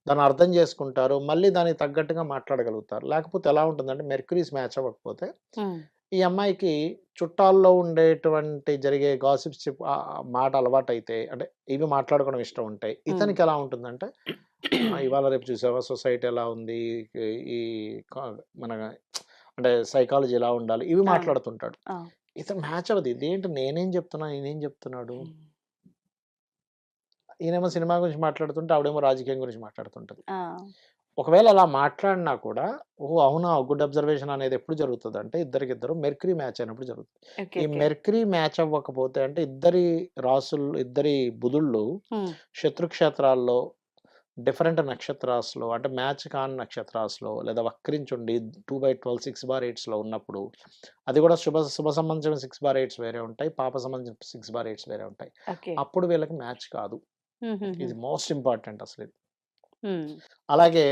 దాన్ని అర్థం చేసుకుంటారు. మళ్ళీ దానికి తగ్గట్టుగా మాట్లాడగలుగుతారు. లేకపోతే ఎలా ఉంటుందంటే మెర్క్యూరీస్ మ్యాచ్ అవ్వకపోతే హ్మ్. ఈ అమ్మాయికి చుట్టాల్లో ఉండేటువంటి జరిగే గాసిప్స్ మాట అలవాటైతే అంటే ఇవి మాట్లాడుకోవడం ఇష్టం ఉంటాయి. హ్మ్. ఇతనికి ఎలా ఉంటుందంటే ఇవాళ రేపు చూసావా సొసైటీ ఎలా ఉంది? ఈ ఈ కా మన అంటే సైకాలజీ ఎలా ఉండాలి? ఇవి అవును. మాట్లాడుతుంటాడు. ఆ! ఇతను మ్యాచ్ అవ్వదు. ఇదేంటి నేనేం చెప్తున్నా, ఈయనేం చెప్తున్నాడు? హ్మ్. ఈయనేమో సినిమా గురించి మాట్లాడుతుంటే, ఆవిడేమో రాజకీయం గురించి మాట్లాడుతుంటది. ఆ! ఒకవేళ అలా మాట్లాడినా కూడా, ఓహ్! అవునా! గుడ్ అబ్జర్వేషన్ అనేది ఎప్పుడు జరుగుతదంటే, ఇద్దరికిద్దరు మెర్క్యూరీ మ్యాచ్ అయినప్పుడు జరుగుతది. ఓకే. ఈ ఓకే. మెర్క్యూరీ మ్యాచ్ అవ్వకపోతే అంటే, ఇద్దరి బుధుళ్ళు హ్మ్. శత్రు క్షేత్రాల్లో, డిఫరెంట్ నక్షత్రాస్‌లో అంటే మ్యాచ్ కాని నక్షత్రాస్‌లో లేదా వక్రించుండి 2/12 6/8స్‌లో ఉన్నప్పుడు, అది కూడా శుభ సంబంధించిన 6/8 వేరే ఉంటాయి. పాప సంబంధించిన 6/8 వేరే ఉంటాయి. ఓకే. అప్పుడు వీళ్ళకి మ్యాచ్ కాదు. హుహుహు. ఇది మోస్ట్ ఇంపార్టెంట్ అసలిది. హ్మ్. అలాగే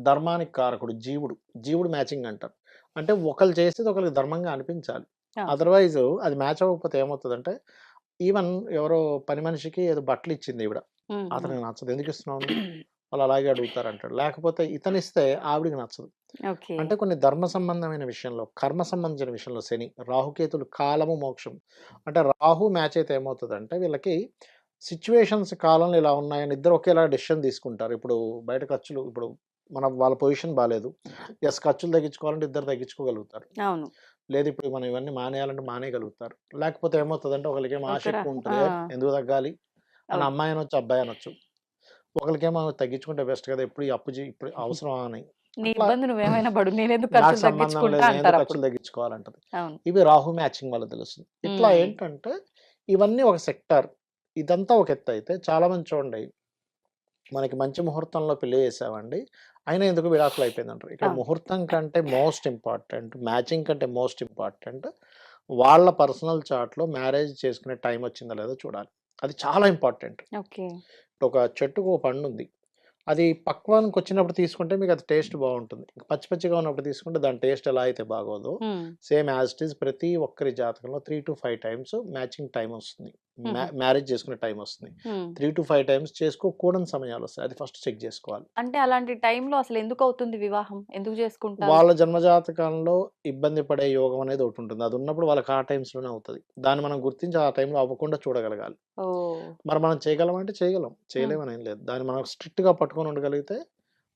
ధర్మానికి కారకుడు జీవుడు. జీవుడు మ్యాచింగ్ అంటారు. అంటే ఒకళ్ళు చేసేది ఒకళ్ళకి ధర్మంగా అనిపించాలి. ఆ! అదర్‌వైజ్ అది మ్యాచ్ అవ్వకపోతే ఏమవుతదంటే, ఈవెన్ ఎవరో పని మనిషికి ఏదో బట్టలిచ్చింది ఈవిడ. హ్మ్. హ్మ్. అతనికి నచ్చదు. ఎందుకిస్తున్నావు నువ్వు? వాళ్ళు అలాగే అడుగుతారు అంటాడు. లేకపోతే ఇతనిస్తే ఆవిడికి నచ్చదు. ఓకే. అంటే కొన్ని ధర్మ సంబంధమైన విషయంలో, కర్మ సంబంధించిన విషయంలో శని, రాహుకేతులు కాలము, మోక్షం. అంటే రాహు మ్యాచ్ అయితే ఏమవుతదంటే వీళ్ళకి సిట్యుయేషన్స్ కాలంలో ఇలా ఉన్నాయని ఇద్దరు ఒకేలా డెసిషన్ తీసుకుంటారు. ఇప్పుడు బయట ఖర్చులు ఇప్పుడు వాళ్ళ పొజిషన్ బాలేదు. యెస్ ఖర్చులు తగ్గించుకోవాలంటే ఇద్దరు తగ్గించుకోగలుగుతారు. అవును. లేదు ఇప్పుడు మనం ఇవన్నీ మానేయాలంటే మానేయగలుగుతారు. లేకపోతే ఏమవుతదంటే ఒకళ్ళకేమో ఆశ ఒకరా ఎక్కువ ఉంటది. ఆ! ఎందుకు తగ్గాలి అని అవును. అమ్మాయి అనొచ్చు, అబ్బాయి అనొచ్చు. ఒకళ్ళకేమో తగ్గించుకుంటే బెస్ట్ కదా! ఎప్పుడు ఈ అప్పు ఇప్పుడు అవసరమా అని. నీ అట్లా ఇబ్బంది నువ్వేమైనా పడు. నేనెందుకు నాకు ఖర్చులు సంబంధం లేదు. తగ్గించుకుంటా నేనెందుకు అంటారప్పుడు. ఖర్చులు తగ్గించుకోవాలంటది. అవును. ఇవి రాహు మ్యాచింగ్ వల్ల తెలుస్తుంది. ఇట్లా హ్మ్. ఏంటంటే ఇవన్నీ ఒక సెక్టార్. ఇదంతా ఒక ఎత్తయితే చాలామంది చూడండి మనకి మంచి ముహూర్తంలో పెళ్లి చేసామండి. అయినా ఎందుకు విడాకులు అయిపోయిందంటారు. ఇక్కడ అవును. ముహూర్తం కంటే మోస్ట్ ఇంపార్టెంట్, మ్యాచింగ్ కంటే మోస్ట్ ఇంపార్టెంట్ వాళ్ళ పర్సనల్ చార్ట్‌లో మ్యారేజ్ చేసుకునే టైం వచ్చిందా లేదో చూడాలి. అది చాలా ఇంపార్టెంట్. ఓకే. ఒక చెట్టుకు ఓ పండుంది. అది పక్వానికొచ్చినప్పుడు తీసుకుంటే మీకది టేస్ట్ బావుంటుంది. పచ్చి పచ్చిగా ఉన్నప్పుడు తీసుకుంటే దాని టేస్ట్ ఎలా అయితే బాగోదో, హ్మ్. సేమ్ యాజ్ ఇట్ ఈజ్ ప్రతి ఒక్కరి జాతకంలో 3-5 టైమ్స్ మ్యాచింగ్ టైమొస్తుంది. హుహు. మ్యారేజ్ చేసుకునే టైమొస్తుంది. హ్మ్. 3-5 టైమ్స్ చేసుకోకూడని సమయాలొస్తాయి. అది ఫస్ట్ చెక్ జేసుకోవాలి. అంటే అలాంటి టైంలో అసలెందుకవుతుంది వివాహం? ఎందుకు చేసుకుంటారు? వాళ్ళ జన్మజాతకంలో ఇబ్బంది పడే యోగం అనేది ఒకటుంటుంది. అదున్నప్పుడు వాళ్ళకి ఆ టైమ్స్‌లోనే అవుతది. దాన్ని మనం గుర్తించి ఆ టైంలో అవ్వకుండా చూడగలగాలి. ఓహ్! మరి మనం చేయగలమా అంటే చేయగలం. హ్మ్. చేయలేమని ఏం లేదు. దాన్ని మనం స్ట్రిక్ట్‌గా పట్టుకొని ఉండగలిగితే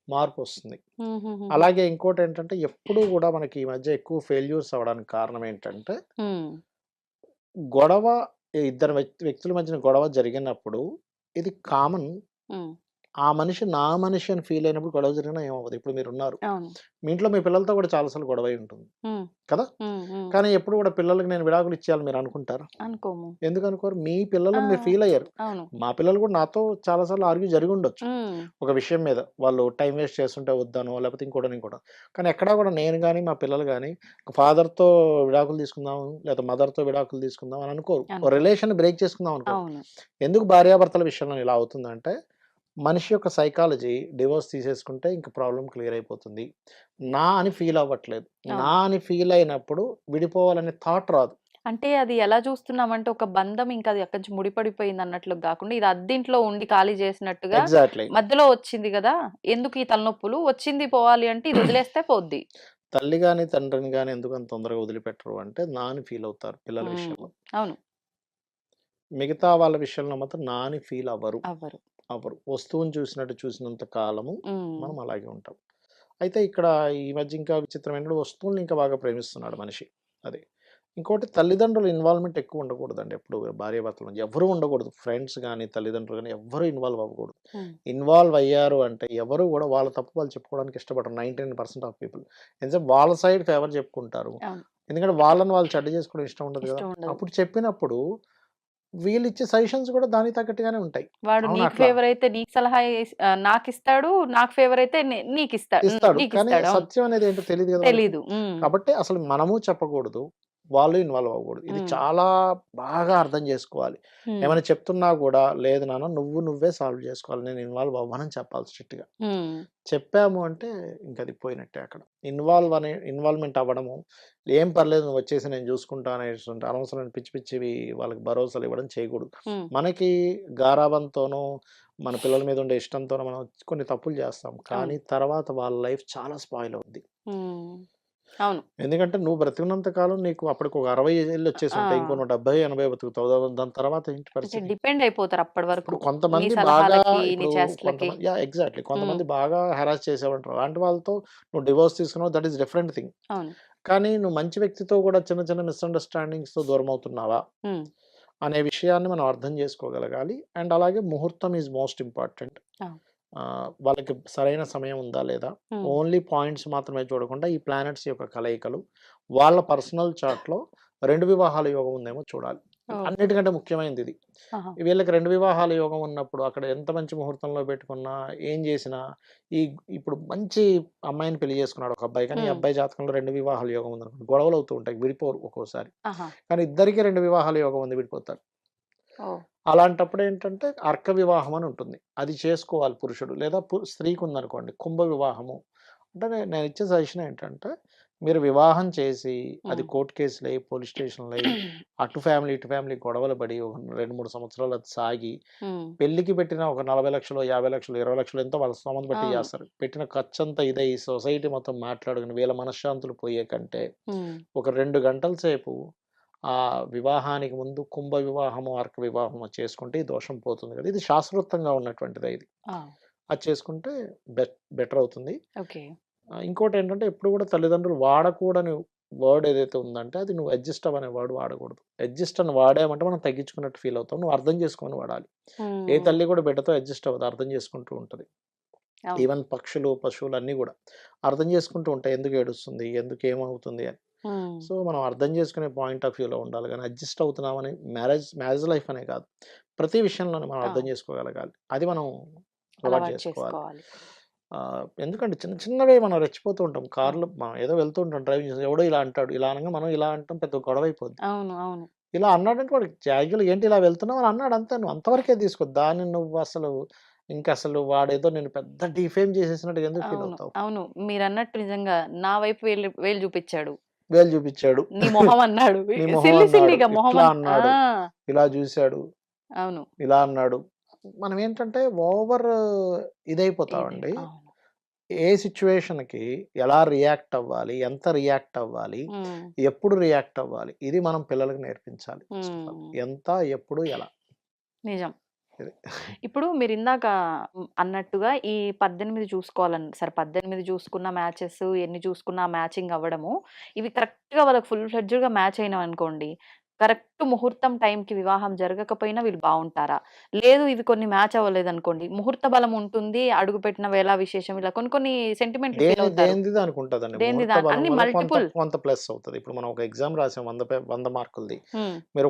మార్పొస్తుంది. హుహుహుహు. అలాగే ఇంకోటేంటంటే ఎప్పుడూ గూడా మనకి ఈ మధ్య ఎక్కువ ఫెయిల్యూర్స్ అవ్వడానికి కారణం ఏంటంటే, హ్మ్. గొడవ ఇద్దరు వ్యక్తుల మధ్యన గొడవ జరిగినప్పుడు ఇది కామన్. హ్మ్. ఆ మనిషి నా మనిషి అని ఫీల్ అయినప్పుడు గొడవ జరిగినా ఏమవ్వదు. ఇప్పుడు మీరున్నారు. అవును. మీ ఇంట్లో మీ పిల్లలతో కూడా చాలా సార్లు గొడవై ఉంటుంది. హ్మ్. కదా! హ్మ్. హ్మ్. కానీ ఎప్పుడు కూడా పిల్లలకి నేను విడాకులు ఇచ్చేయాలని మీరు అనుకుంటారా? అనుకోము. ఎందుకు అనుకోరు? మీ ఆ! పిల్లలని మీరు ఫీల్ అయ్యారు. అవును. మా పిల్లలు కూడా నాతో చాలా సార్లు ఆర్గ్యూ జరిగుండొచ్చు. హ్మ్. ఒక విషయం మీద. వాళ్ళు టైమ్ వేస్ట్ చేస్తుంటే వద్దనో, లేకపోతే ఇంకోటనో, ఇంకోటో. కానీ ఎక్కడా కూడా నేను గాని, మా పిల్లలు గాని ఫాదర్‌తో విడాకులు తీసుకుందాం, లేదా మదర్‌తో విడాకులు తీసుకుందాం అని అనుకోరు. ఓ అనుకోము. రిలేషన్‌ని బ్రేక్ చేసుకుందాం అనుకోరు. అవును. ఎందుకు భార్యాభర్తల విషయంలో ఇలా అవుతుందంటే, మనిషి యొక్క సైకాలజీ డివోర్స్ తీసేసుకుంటే ఇంక ప్రాబ్లమ్ క్లియర్ అయిపోతుంది. నా అని ఫీల్ అవ్వట్లేదు. అవును. నా అని ఫీల్ అయినప్పుడు విడిపోవాలనే థాట్ రాదు. అంటే అది ఎలా చూస్తున్నామంటే ఒక బంధం ఇంకా అది అక్కడి నుంచి ముడిపడిపోయింది అన్నట్లు గాకుండా ఇది అద్దింట్లో ఉండి ఖాళీ చేసినట్టుగా ఎగ్జాక్ట్‌లీ. మధ్యలో వచ్చింది గదా! ఎందుకు ఈ తలనొప్పులు? వచ్చింది పోవాలి అంటే ఇది వదిలేస్తే పోద్ది. తల్లి గాని, తండ్రిని గాని ఎందుకంత తొందరగా వదిలిపెట్టరు అంటే, నా అని ఫీల్ అవుతారు పిల్లల హ్మ్. విషయంలో. అవును. మిగతా వాళ్ళ విషయంలో మాత్రం నా అని ఫీల్ అవ్వరు. అవ్వరు. అవ్వరు. వస్తువుని చూసినట్టు చూసినంత కాలము హ్మ్. మనం అలాగే ఉంటాం. అయితే ఇక్కడ ఈ మధ్య ఇంకా విచిత్రమైనప్పుడు వస్తువుల్ని ఇంకా బాగా ప్రేమిస్తున్నాడు మనిషి. అది. ఇంకోటి తల్లిదండ్రుల ఇన్వాల్వ్‌మెంట్ ఎక్కువ ఉండకూడదండి ఎప్పుడు భార్యాభర్తల మధ్య. ఎవ్వరూ ఉండకూడదు. ఫ్రెండ్స్ గాని, తల్లిదండ్రులు గాని ఎవ్వరు ఇన్వాల్వ్ అవ్వకూడదు. హ్మ్. ఇన్వాల్వ్ అయ్యారు అంటే ఎవరు గూడా వాళ్ళ తప్పు వాళ్ళు చెప్పుకోవడానికి ఇష్టపడరు. 99% ఆఫ్ పీపుల్. ఎంతసేపు వాళ్ళ సైడ్ ఫేవర్ చెప్పుకుంటారు. అవును. ఎందుకంటే వాళ్ళని వాళ్ళు చెడ్డ చేసుకోవడం ఇష్టం ఉండదు గదా! ఇష్టం ఉండదు. అప్పుడు చెప్పినప్పుడు వీళ్ళిచ్చే సజెషన్స్ గూడా దానికి తగ్గట్టుగానే ఉంటాయి. వాడు అవును నీకు అట్లా ఫేవర్ అయితే నీకు సలహా నాకిస్తాడు. నాకు ఫేవర్ అయితే ఇస్తాడు. కానీ నీకిస్తాడు. అవును. సత్యం అనేది ఏంటో తెలీదు గదా వాళ్ళకి. తెలీదు. హ్మ్. కాబట్టి అసలు మనము చెప్పకూడదు. వాళ్ళు ఇన్వాల్వ్ అవ్వకూడదు. ఇది హ్మ్. చాలా బాగా అర్థం జేసుకోవాలి. హ్మ్. ఏమైనా చెప్తున్నా గూడా లేదు నాన్న నువ్వే సాల్వ్ జేసుకోవాలి. నేను ఇన్వాల్వ్ అవ్వనని చెప్పాలి స్ట్రిక్ట్‌గా. హ్మ్. చెప్పాము అంటే ఇంకది పోయినట్టే అక్కడ. ఇన్వాల్వ్‌మెంట్ అవ్వడము, ఏం పర్లేదు నువ్వొచ్చేసేయి నేను జూసుకుంటా అనేటువంటి అనవసరమైన పిచ్చి పిచ్చివి వాళ్ళకి భరోసాలు ఇవ్వడం చేయకూడదు. హ్మ్. మనకి గారాబంతోనో, మన పిల్లల మీద ఉండే ఇష్టంతోనో మనం కొన్ని తప్పులు జేస్తాం. అవును. కానీ తర్వాత వాళ్ళ లైఫ్ చాలా స్పాయిల్ అవుద్ది. హ్మ్. అవును. ఎందుకంటే నువ్వు బ్రతికినంత కాలం నీకు అప్పటికి ఒక 60 ఏళ్ళొచ్చేసుంటాయి. ఇంకో ఆ! నువ్వు 70, 80 బతుకుతావు. దాని తర్వాత ఏంటి అంటే పరిస్థితి? డిపెండ్ అయిపోతారు అప్పటి ఇప్పుడు వరకు. నీ కొంతమంది బాగా సలహాలకి, నీ ఇప్పుడు చేష్టలకి. కొంతమంది ఎగ్జాక్ట్‌లీ. హ్మ్. కొంతమంది బాగా హెరాస్ చేసేవాళ్ళుంటారు. అలాంటి వాళ్ళతో నువ్వు డివోర్స్ తీసుకున్నావు దట్ ఈస్ డిఫరెంట్ థింగ్. అవును. కానీ నువ్వు మంచి వ్యక్తితో కూడా చిన్న చిన్న మిస్‌అండర్‌స్టాండింగ్స్‌తో దూరమవుతున్నావా? హ్మ్. అనే విషయాన్ని మనం అర్థం చేసుకోగలగాలి. అండ్ అలాగే ముహూర్తం ఈజ్ మోస్ట్ ఇంపార్టెంట్. అవును. వాళ్ళకి సరైన సమయం ఉందా లేదా? హ్మ్. ఓన్లీ పాయింట్స్ మాత్రమే చూడకుండా ఈ ప్లానెట్స్ యొక్క కలయికలు, వాళ్ళ పర్సనల్ చార్ట్‌లో 2 వివాహాల యోగం ఉందేమో చూడాలి. ఓకే. అన్నిటికంటే ముఖ్యమైనదిది. ఆహా! వీళ్ళకి 2 వివాహాల యోగం ఉన్నప్పుడు అక్కడ ఎంత మంచి ముహూర్తంలో పెట్టుకున్నా, ఏం చేసినా ఈ ఇప్పుడు మంచి అమ్మాయిని పెళ్లి చేసుకున్నాడు ఒక అబ్బాయి. కానీ ఈ హ్మ్. అబ్బాయి జాతకంలో 2 వివాహాల యోగం ఉందనుకోండి. గొడవలు అవుతూ ఉంటాయి. విడిపోరు ఒక్కోసారి. ఆహా! కానీ ఇద్దరికీ 2 వివాహాల యోగం ఉంది విడిపోతారు. ఓహ్! అలాంటప్పుడు ఏంటంటే అర్క వివాహం అని ఉంటుంది. అది చేసుకోవాలి పురుషుడు. లేదా స్త్రీకి ఉందనుకోండి కుంభ వివాహము. అంటే నేనిచ్చే సజెషన్ ఏంటంటే మీరు వివాహం చేసి అది ఉమ్. కోర్టు కేసులు అయ్యి పోలీస్ స్టేషన్లు అయ్యి అటు ఫ్యామిలీ ఇటు ఫ్యామిలీ గొడవలు పడి ఒక 2-3 సంవత్సరాలు అది సాగి ఉమ్. పెళ్లికి పెట్టిన ఒక 40 లక్షలు 50 లక్షలు 20 లక్షలు ఎంతో వాళ్ళ స్తోమత బట్టి అవును. చేస్తారు. పెట్టిన ఖర్చు అంతా ఇదే ఈ సొసైటీ మొత్తం మాట్లాడుకుని వీళ్ళ మనశ్శాంతులు పోయే కంటే ఉమ్. ఒక 2 గంటల సేపు ఆ వివాహానికి ముందు కుంభ వివాహము అర్క వివాహము చేసుకుంటే ఈ దోషం పోతుంది కదా. ఇది శాస్త్రోక్తంగా ఉన్నటువంటిది ఇది. ఆ, అది చేసుకుంటే బెటర్ అవుతుంది. ఓకే. ఇంకోటి ఏంటంటే ఎప్పుడు కూడా తల్లిదండ్రులు వాడకూడని వర్డ్ ఏదైతే ఉందంటే అది నువ్వు అడ్జస్ట్ అవ్వనే వర్డ్ వాడకూడదు. అడ్జస్ట్ అని వాడామంటే మనం తగ్గించుకున్నట్టు ఫీల్ అవుతాం. నువ్వు అర్థం చేసుకొని వాడాలి. ఏ ఉమ్. తల్లి కూడా బిడ్డతో అడ్జస్ట్ అవ్వదు, అర్థం చేసుకుంటూ ఉంటుంది. అవును. ఈవెన్ పక్షులు పశువులు అన్నీ కూడా అర్థం చేసుకుంటూ ఉంటాయి ఎందుకు ఏడుస్తుంది ఎందుకు ఏమవుతుంది అని. ఉమ్. సో మనం అర్థం చేసుకునే పాయింట్ ఆఫ్ వ్యూలో ఉండాలి కానీ అడ్జస్ట్ అవుతున్నామని మ్యారేజ్ లైఫ్ అనే కాదు ప్రతి విషయంలోనే మనం అర్థం ఆ. చేసుకోగలగాలి. అది మనం అలవాటు అలవాటు చేసుకోవాలి. చేసుకోవాలి. ఎందుకంటే చిన్న చిన్నవే మనం రెచ్చిపోతూ ఉంటాం. కార్లో మనం ఏదో వెళ్తూ ఉంటాం డ్రైవింగ్ చేసి ఎవడో ఇలా అంటాడు, ఇలా అనగా మనం ఇలా అంటాం, పెద్ద గొడవ అయిపోద్ది. అవును. అవును. ఇలా అన్నాడంటే వాడికి యాక్చువల్‌గా ఏంటి ఇలా వెళ్తున్నావు అని అన్నాడు అంతే. నువ్వు అంతవరకే తీసుకో. దాన్ని నువ్వు అసలు ఇంకసలు వాడేదో నిన్ను పెద్ద డిఫేమ్ చేసేసినట్టుగా ఎందుకు ఫీల్ అవును. అవుతావు? అవును. మీరన్నట్టు నిజంగా నా వైపు వేలు వేలు చూపించాడు. వేలు చూపించాడు. నీ మొహం అన్నాడు. నీ మొహం సిల్లి అన్నాడు. సిల్లిగా మొహం ఇట్లా ఆ, అన్నాడు. ఇలా చూసాడు. అవును. ఇలా అన్నాడు. మనం ఏంటంటే ఓవర్ ఇది. ఇదైపోతామండి. అవును. ఏ సిట్యుయేషన్‌కి ఎలా రియాక్ట్ అవ్వాలి? ఎంత రియాక్ట్ అవ్వాలి? ఉమ్. ఎప్పుడు రియాక్ట్ అవ్వాలి? ఇది మనం పిల్లలకి నేర్పించాలి ఫస్ట్ ఆఫ్ ఆల్. ఉమ్. ఎంత, ఎప్పుడు, ఎలా. నిజం. ఇది. ఇప్పుడు మీరిందాక అన్నట్టుగా ఈ 18 చూసుకోవాలన్నారు. సరే 18 చూసుకున్న మ్యాచెస్ ఎన్ని చూసుకున్నా మ్యాచింగ్ అవ్వడము, ఇవి కరెక్ట్‌గా వాళ్ళకి ఫుల్ ఫ్లెడ్జ్డ్‌గా మ్యాచ్ అయినవనుకోండి, కరెక్ట్ ముహూర్తం టైంకి వివాహం జరగకపోయినా వీళ్ళు బావుంటారా? లేదు ఇవి కొన్ని మ్యాచ్ అవ్వలేదనుకోండి, ముహూర్త బలం ఉంటుంది, అడుగుపెట్టిన వేళ విశేషం ఇలా కొన్ని కొన్ని సెంటిమెంట్లు ఫీల్ అవుతారు. దేనిది దానికి ఉంటదండి. దేనిది ముహూర్త బలం అన్ని వల్ల కొంత మల్టిపుల్. కొంత ప్లస్ అవుతది. ఇప్పుడు మనం ఒక ఎగ్జామ్ రాసాం 100 మార్కులది. హ్మ్. మీరు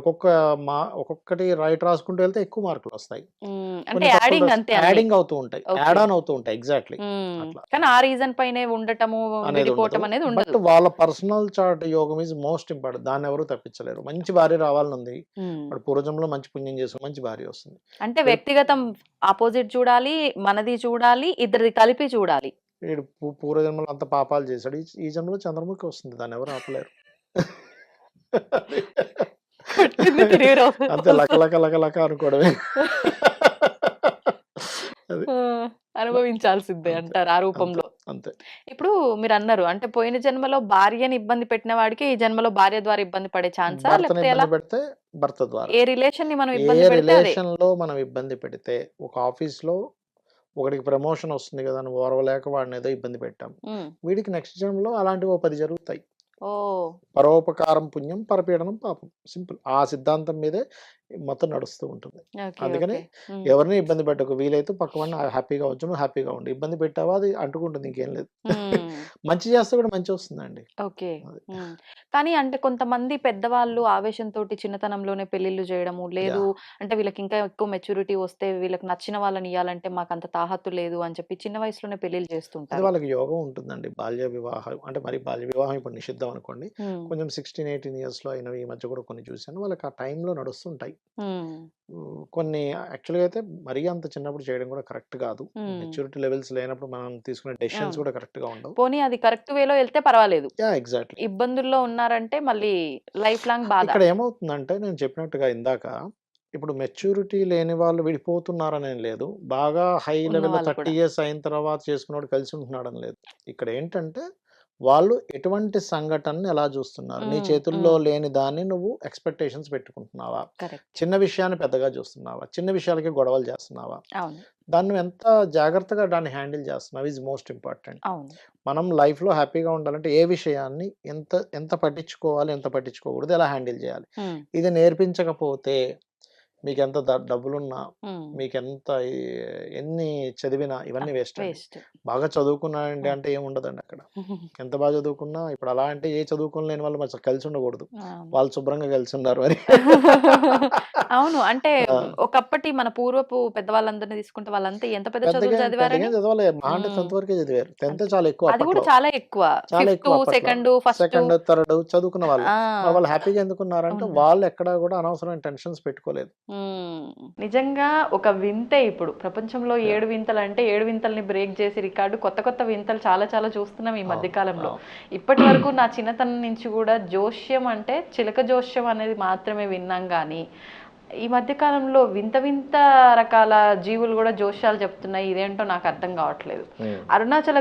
ఒక్కొక్కటి రైట్ రాసుకుంటూ వెళ్తే ఎక్కువ మార్కులొస్తాయి. హ్మ్. అంటే కొన్ని తప్పులు యాడింగ్ అంతే అన్ని. యాడింగ్ అవుతూ ఉంటాయి. ఓకే. యాడ్ ఆన్ అవుతూ ఉంటాయి. ఎగ్జాక్ట్‌లీ. హ్మ్. అట్లా. కానీ ఆ రీజన్ పైనే ఉండటము, అనేది ఉండదు. విడిపోవటం అనేది బట్ ఉండదు. వాళ్ళ పర్సనల్ చార్ట్ యోగం ఈజ్ మోస్ట్ ఇంపార్టెంట్. దాన్ని ఎవరు తప్పించలేరు. మంచి భార్య రావాలనుంది. హ్మ్. వాడు పూర్వజన్మలో మంచి పుణ్యం చేసుకొని మంచి భార్య వస్తుంది. అంటే వీడు వ్యక్తిగతం అపోజిట్ చూడాలి, మనది చూడాలి, ఇద్దరిది కలిపి చూడాలి. వీడు పూర్వజన్మలో అంత పాపాలు చేశాడు. ఈ జన్మలో చంద్రముఖి వస్తుంది. దాన్ని ఎవరు ఆపలేరు. కొట్టింది తిరిగి అంతే లక లక లక లక అనుకోవడమే. అది. ఆ! అనుభవించాల్సిందే అంతే. అంటారు ఆ అంతే. రూపంలో. అంతే. ఇప్పుడు మీరన్నారు అంటే పోయిన జన్మలో భార్యని ఇబ్బంది పెట్టిన వాడికి ఈ జన్మలో భార్య ద్వారా ఇబ్బంది పడే ఛాన్సా? భర్తని లేకపోతే ఎలా? ఇబ్బంది పెడితే భర్త ద్వారా. ఏ రిలేషన్‌ని మనం ఏ ఇబ్బంది పెడితే అదే. రిలేషన్‌లో మనం ఇబ్బంది పెడితే ఒక ఆఫీస్‌లో ఒకడికి ప్రమోషన్ వస్తుంది కదా అని ఓర్వలేక వాడిని ఏదో ఇబ్బంది పెట్టాం. హ్మ్. వీడికి నెక్స్ట్ జన్మలో అలాంటివి ఓ 10 జరుగుతాయి. ఓహ్! పరోపకారం పుణ్యం, పరపీడనం పాపం. సింపుల్. ఆ సిద్ధాంతం మీదే మొత్తం నడుస్తూ ఉంటుంది. ఓకే. అందుకని ఓకే. హ్మ్. ఎవరిని ఇబ్బంది పెట్టకు. వీలైతే పక్కవాడిని హ్యాపీగా ఉంచు. నువ్వు హ్యాపీగా ఉండు. ఇబ్బంది పెట్టావా అది అంటుకుంటుంది. ఇంకేం లేదు. హ్మ్. మంచి చేస్తే కూడా మంచి వస్తుందండి. ఓకే. అది. హ్మ్. కానీ అంటే కొంతమంది పెద్దవాళ్ళు ఆవేశంతోటి చిన్నతనంలోనే పెళ్ళిళ్ళు చేయడము, లేదు యాహ్! అంటే వీళ్ళకి ఇంకా ఎక్కువ మెచ్యూరిటీ వస్తే వీళ్ళకి నచ్చిన వాళ్ళని ఇయ్యాలంటే మాకంత తాహత్తు లేదు అని చెప్పి చిన్న వయసులోనే పెళ్ళిళ్ళు అది చేస్తుంటారు. వాళ్ళకి యోగం ఉంటుందండి. బాల్య వివాహం అంటే మరి బాల్య వివాహం ఇప్పుడు నిషిద్ధం అనుకోండి. హ్మ్. కొంచెం 16, 18 ఇయర్స్‌లో అయినవి ఈ మధ్య కూడా కొన్ని చూసాను. వాళ్ళకి ఆ టైంలో నడుస్తుంటాయి. హ్మ్. కొన్ని యాక్చువల్‌గా అయితే మరీ అంత చిన్నప్పుడు చేయడం కూడా కరెక్ట్ కాదు. హ్మ్. మెచ్యూరిటీ లెవెల్స్ లేనప్పుడు మనం తీసుకునే డెసిషన్స్ అవును. కూడా కరెక్ట్‌గా ఉండవు. పోనీ అది కరెక్ట్ వేలో ఎళ్తే పర్వాలేదు. యాహ్! ఎగ్జాక్ట్‌లీ. ఇబ్బందుల్లో ఉన్నారంటే మళ్ళీ లైఫ్ లాంగ్ బాధ. ఇక్కడ ఏమవుతుందంటే నేను చెప్పినట్టుగా ఇందాక ఇప్పుడు మెచ్యూరిటీ లేని వాళ్ళు విడిపోతున్నారనేం లేదు. బాగా హై లెవెల్‌లో ఉన్నవాళ్ళు 30 కూడా. ఇయర్స్ అయిన తర్వాత చేసుకున్నోడు కలిసి ఉంటున్నాడని లేదు. ఇక్కడ ఏంటంటే వాళ్ళు ఎటువంటి సంఘటనని ఎలా చూస్తున్నారు? నీ హ్మ్. చేతుల్లో హ్మ్. లేని దాన్ని నువ్వు ఎక్స్‌పెక్టేషన్స్ పెట్టుకుంటున్నావా? కరెక్ట్. చిన్న విషయాన్ని పెద్దగా చూస్తున్నావా? చిన్న విషయాలకి గొడవలు చేస్తున్నావా? అవును. దాన్ని నువ్వు ఎంత జాగ్రత్తగా దాన్ని హ్యాండిల్ చేస్తున్నావు ఈజ్ మోస్ట్ ఇంపార్టెంట్. అవును. మనం లైఫ్‌లో హ్యాపీగా ఉండాలంటే ఏ విషయాన్ని ఎంత ఎంత పట్టించుకోవాలి, ఎంత పట్టించుకోకూడదు, ఎలా హ్యాండిల్ చేయాలి. హ్మ్. ఇది నేర్పించకపోతే మీకెంత డబ్బులున్నా, హ్మ్. మీకెంత ఎన్ని చదివినా ఇవన్నీ వేస్ట్ అండి. వేస్ట్. బాగా చదువుకున్నానండి హ్మ్. అంటే ఏముండదండి అక్కడ. ఎంత బాగా చదువుకున్నా ఇప్పుడు అలా అంటే ఏ చదువుకోలేని వాళ్ళు మరి కలిసి ఉండకూడదు. అవును. వాళ్ళు శుభ్రంగా కలిసి ఉన్నారు అని. అవును. అంటే ఆ! ఒకప్పటి మన పూర్వపు పెద్దవాళ్ళందరిని తీసుకుంటే వాళ్ళంతా ఎంత పెద్ద చదువులు పెద్దగా చదివారని? చదవలే. మహా అంటే హ్మ్. 10థ్ వరకే చదివారు. 10థ్ అంతే. చాలా ఎక్కువ అది కూడా అప్పట్లో. చాలా ఎక్కువ. చాలా ఫిఫ్త్, ఎక్కువ అప్పట్లో. Second, first. సెకండ్, థర్డ్ చదువుకున్న వాళ్ళు. ఆ! మరి వాళ్ళు హ్యాపీగా ఎందుకున్నారంటే ఉన్నారు. వాళ్ళు ఎక్కడా కూడా అనవసరమైన టెన్షన్స్ పెట్టుకోలేదు. నిజంగా ఒక వింతే. ఇప్పుడు ప్రపంచంలో 7 వింతలు అంటే 7 వింతల్ని బ్రేక్ చేసి రికార్డు కొత్త కొత్త వింతలు చాలా చాలా చూస్తున్నాం ఈ మధ్య కాలంలో. ఇప్పటి వరకు నా చిన్నతనం నుంచి కూడా జోష్యం అంటే చిలక జోష్యం అనేది మాత్రమే విన్నాం, కానీ ఈ మధ్య కాలంలో వింత వింత రకాల జీవులు కూడా జోష్యాలు చెప్తున్నాయి. ఇదేంటో నాకు అర్థం కావట్లేదు. అరుణాచల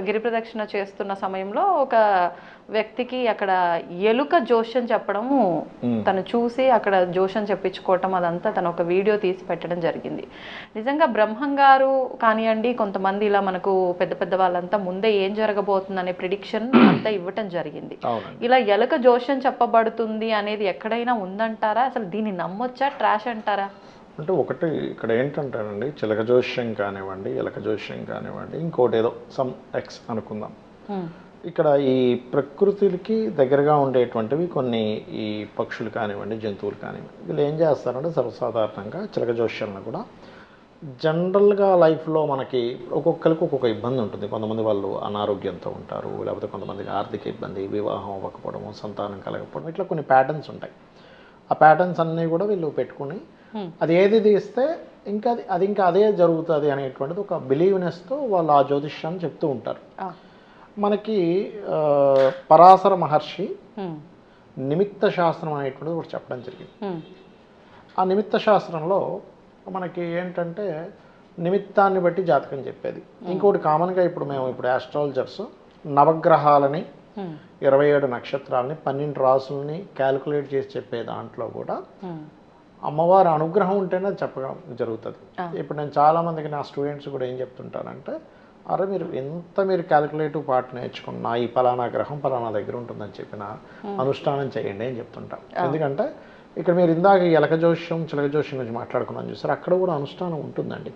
గిరి ప్రదక్షిణ చేస్తున్న సమయంలో ఒక వ్యక్తికి అక్కడ ఎలుక జోష్యం చెప్పడము తను చూసి అక్కడ జోష్యం చెప్పించుకోవటం, అదంతా తను ఒక వీడియో తీసి పెట్టడం జరిగింది. నిజంగా బ్రహ్మం గారు కానివ్వండి, కొంతమంది ఇలా మనకు పెద్ద పెద్ద వాళ్ళంతా ముందే ఏం జరగబోతుందనే ప్రిడిక్షన్ అంతా ఇవ్వటం జరిగింది. ఇలా ఎలుక జోష్యం చెప్పబడుతుంది అనేది ఎక్కడైనా ఉందంటారా? అసలు దీన్ని నమ్మొచ్చా, ట్రాష్ అంటారా? అంటే ఒకటి ఇక్కడ ఏంటంటారండి, చిలక జోష్యం కానివ్వండి, ఎలక జోష్యం కానివ్వండి, ఇంకోటి ఏదో సమ్ ఎక్స్ అనుకుందాం. ఇక్కడ ఈ ప్రకృతికి దగ్గరగా ఉండేటువంటివి కొన్ని ఈ పక్షులు కానివ్వండి, జంతువులు కానివ్వండి, వీళ్ళు ఏం చేస్తారంటే సర్వసాధారణంగా చిలక జోష్యాలను కూడా జనరల్గా లైఫ్లో మనకి ఒక్కొక్కరికి ఒక్కొక్క ఇబ్బంది ఉంటుంది. కొంతమంది వాళ్ళు అనారోగ్యంతో ఉంటారు, లేకపోతే కొంతమందికి ఆర్థిక ఇబ్బంది, వివాహం అవ్వకపోవడము, సంతానం కలగకపోవడం, ఇట్లా కొన్ని ప్యాటర్న్స్ ఉంటాయి. ఆ ప్యాటర్న్స్ అన్నీ కూడా వీళ్ళు పెట్టుకుని అది ఏది తీస్తే ఇంకా అది ఇంకా అదే జరుగుతుంది అనేటువంటిది ఒక బిలీవ్నెస్తో వాళ్ళు ఆ జ్యోతిష్యాన్ని చెప్తూ ఉంటారు. మనకి పరాశర మహర్షి నిమిత్త శాస్త్రం అనేటువంటిది ఒకటి చెప్పడం జరిగింది. ఆ నిమిత్త శాస్త్రంలో మనకి ఏంటంటే నిమిత్తాన్ని బట్టి జాతకం చెప్పేది. ఇంకోటి కామన్గా ఇప్పుడు ఆస్ట్రాలజర్స్ నవగ్రహాలని 27 నక్షత్రాలని 12 రాసులని క్యాలిక్యులేట్ చేసి చెప్పే దాంట్లో కూడా అమ్మవారి అనుగ్రహం ఉంటేనే అది చెప్పడం జరుగుతుంది. ఇప్పుడు నేను చాలామందికి నా స్టూడెంట్స్ కూడా ఏం చెప్తుంటానంటే, అరే మీరు క్యాలిక్యులేటివ్ పార్ట్ నేర్చుకున్నా ఈ పలానా గ్రహం పలానా దగ్గర ఉంటుందని చెప్పిన అనుష్ఠానం చేయండి అని చెప్తుంటాం. ఎందుకంటే ఇక్కడ మీరు ఇందాక ఎలక జోష్యం చిలక జోష్యం గురించి మాట్లాడుకున్నాను చూసారు, అక్కడ కూడా అనుష్ఠానం ఉంటుందండి.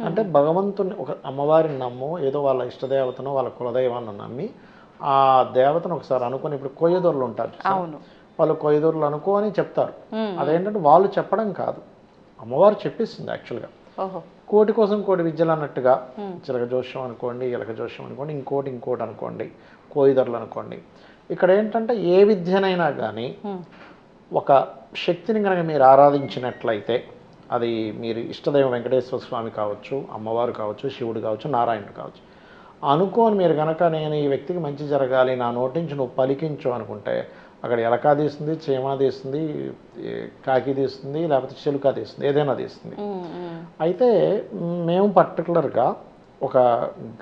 అంటే భగవంతుని ఒక అమ్మవారిని నమ్మో, ఏదో వాళ్ళ ఇష్టదేవతనో వాళ్ళ కులదైవాన్ని నమ్మి ఆ దేవతను ఒకసారి అనుకుని, ఇప్పుడు కొయ్యదొరలు ఉంటారు, వాళ్ళు కొయ్యదొరలు అనుకో అని చెప్తారు. అదేంటంటే వాళ్ళు చెప్పడం కాదు, అమ్మవారు చెప్పిస్తుంది యాక్చువల్గా. కోటి కోసం కోటి విద్యలు అన్నట్టుగా చిలక జోష్యం అనుకోండి, ఎలక జోష్యం అనుకోండి, ఇంకోటి అనుకోండి, కోయిదొరలు అనుకోండి. ఇక్కడ ఏంటంటే ఏ విద్యనైనా కానీ ఒక శక్తిని కనుక మీరు ఆరాధించినట్లయితే, అది మీరు ఇష్టదైవం వెంకటేశ్వర స్వామి కావచ్చు, అమ్మవారు కావచ్చు, శివుడు కావచ్చు, నారాయణుడు కావచ్చు, అనుకోని మీరు కనుక నేను ఈ వ్యక్తికి మంచి జరగాలి, నా నోటి నుంచి నువ్వు పలికించు అనుకుంటే అక్కడ ఎలకా తీస్తుంది, చీమా తీస్తుంది, కాకి తీస్తుంది, లేకపోతే చిలుక తీస్తుంది, ఏదైనా తీస్తుంది. అయితే మేము పర్టికులర్గా ఒక